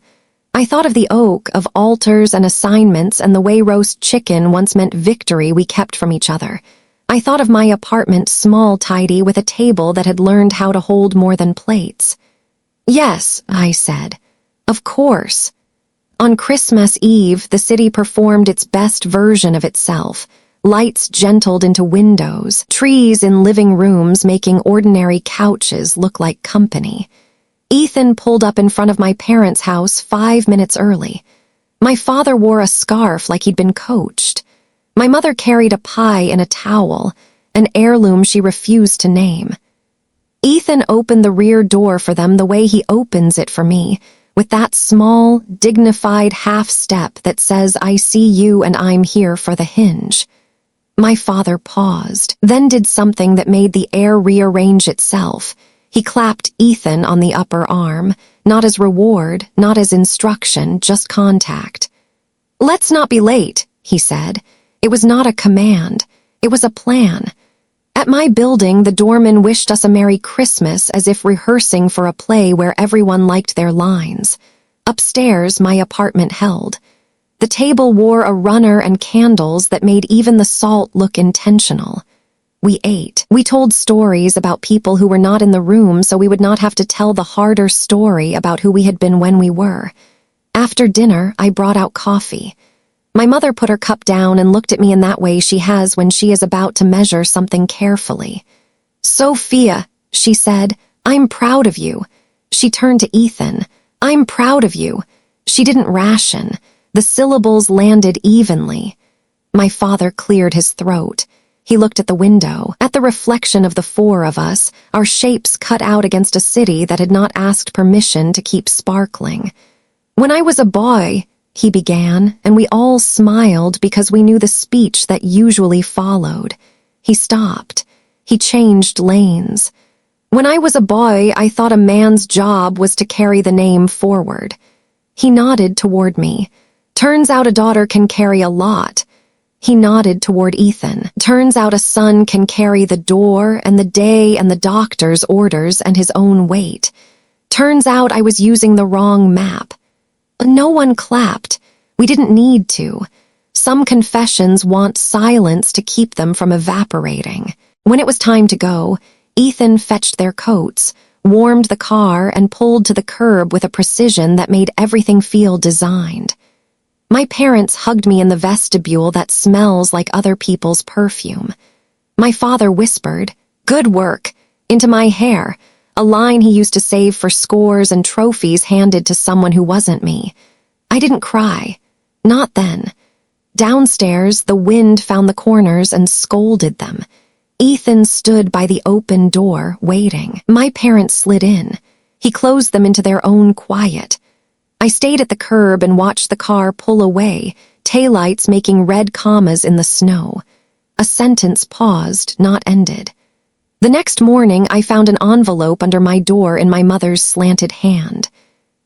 I thought of the oak, of altars and assignments, and the way roast chicken once meant victory we kept from each other. I thought of my apartment, small, tidy, with a table that had learned how to hold more than plates. "Yes," I said. "Of course." On Christmas Eve, the city performed its best version of itself. Lights gentled into windows, trees in living rooms making ordinary couches look like company. Ethan pulled up in front of my parents' house 5 minutes early. My father wore a scarf like he'd been coached. My mother carried a pie in a towel, an heirloom she refused to name. Ethan opened the rear door for them the way he opens it for me, with that small, dignified half step that says, "I see you and I'm here for the hinge." My father paused, then did something that made the air rearrange itself. He clapped Ethan on the upper arm, not as reward, not as instruction, just contact. "Let's not be late," he said. It was not a command. It was a plan. At my building, the doorman wished us a Merry Christmas as if rehearsing for a play where everyone liked their lines. Upstairs, my apartment held. The table wore a runner and candles that made even the salt look intentional. We ate. We told stories about people who were not in the room so we would not have to tell the harder story about who we had been when we were. After dinner, I brought out coffee. My mother put her cup down and looked at me in that way she has when she is about to measure something carefully. "Sophia," she said, "I'm proud of you." She turned to Ethan. "I'm proud of you." She didn't ration. The syllables landed evenly. My father cleared his throat. He looked at the window, at the reflection of the four of us, our shapes cut out against a city that had not asked permission to keep sparkling. "When I was a boy," he began, and we all smiled because we knew the speech that usually followed. He stopped. He changed lanes. "When I was a boy, I thought a man's job was to carry the name forward." He nodded toward me. "Turns out a daughter can carry a lot." He nodded toward Ethan. "Turns out a son can carry the door and the day and the doctor's orders and his own weight. Turns out I was using the wrong map." No one clapped. We didn't need to. Some confessions want silence to keep them from evaporating. When it was time to go, Ethan fetched their coats, warmed the car, and pulled to the curb with a precision that made everything feel designed. My parents hugged me in the vestibule that smells like other people's perfume. My father whispered, "Good work," into my hair, a line he used to save for scores and trophies handed to someone who wasn't me. I didn't cry. Not then. Downstairs, the wind found the corners and scolded them. Ethan stood by the open door, waiting. My parents slid in. He closed them into their own quiet. I stayed at the curb and watched the car pull away, taillights making red commas in the snow. A sentence paused, not ended. The next morning, I found an envelope under my door in my mother's slanted hand.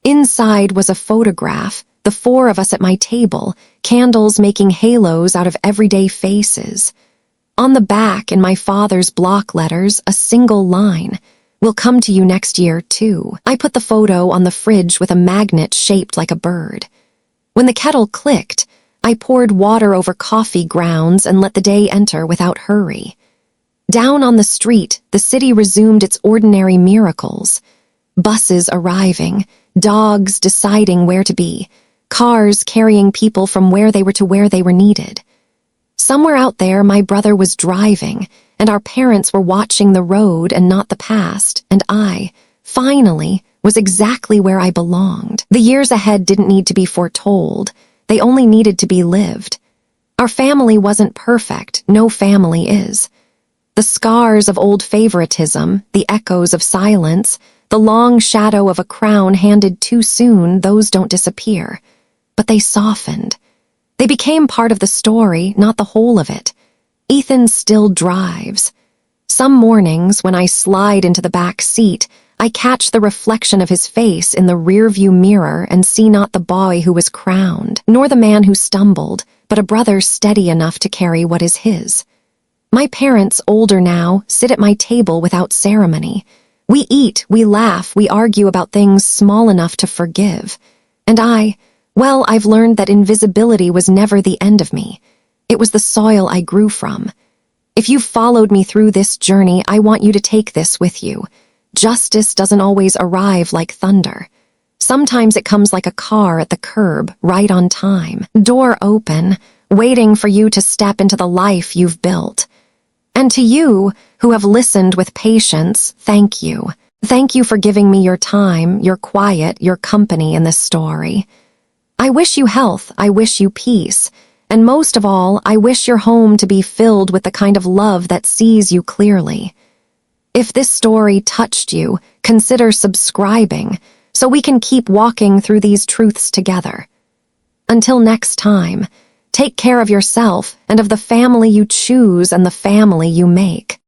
Inside was a photograph, the four of us at my table, candles making halos out of everyday faces. On the back, in my father's block letters, a single line, "We'll come to you next year, too." I put the photo on the fridge with a magnet shaped like a bird. When the kettle clicked, I poured water over coffee grounds and let the day enter without hurry. Down on the street, the city resumed its ordinary miracles. Buses arriving, dogs deciding where to be, cars carrying people from where they were to where they were needed. Somewhere out there, my brother was driving, and our parents were watching the road and not the past, and I, finally, was exactly where I belonged. The years ahead didn't need to be foretold. They only needed to be lived. Our family wasn't perfect, no family is. The scars of old favoritism, the echoes of silence, the long shadow of a crown handed too soon, those don't disappear. But they softened. They became part of the story, not the whole of it. Ethan still drives. Some mornings, when I slide into the back seat, I catch the reflection of his face in the rearview mirror and see not the boy who was crowned, nor the man who stumbled, but a brother steady enough to carry what is his. My parents, older now, sit at my table without ceremony. We eat, we laugh, we argue about things small enough to forgive. And well, I've learned that invisibility was never the end of me. It was the soil I grew from. If you've followed me through this journey, I want you to take this with you. Justice doesn't always arrive like thunder. Sometimes it comes like a car at the curb, right on time, door open, waiting for you to step into the life you've built. And to you, who have listened with patience, thank you. Thank you for giving me your time, your quiet, your company in this story. I wish you health, I wish you peace, and most of all, I wish your home to be filled with the kind of love that sees you clearly. If this story touched you, consider subscribing, so we can keep walking through these truths together. Until next time, take care of yourself and of the family you choose and the family you make.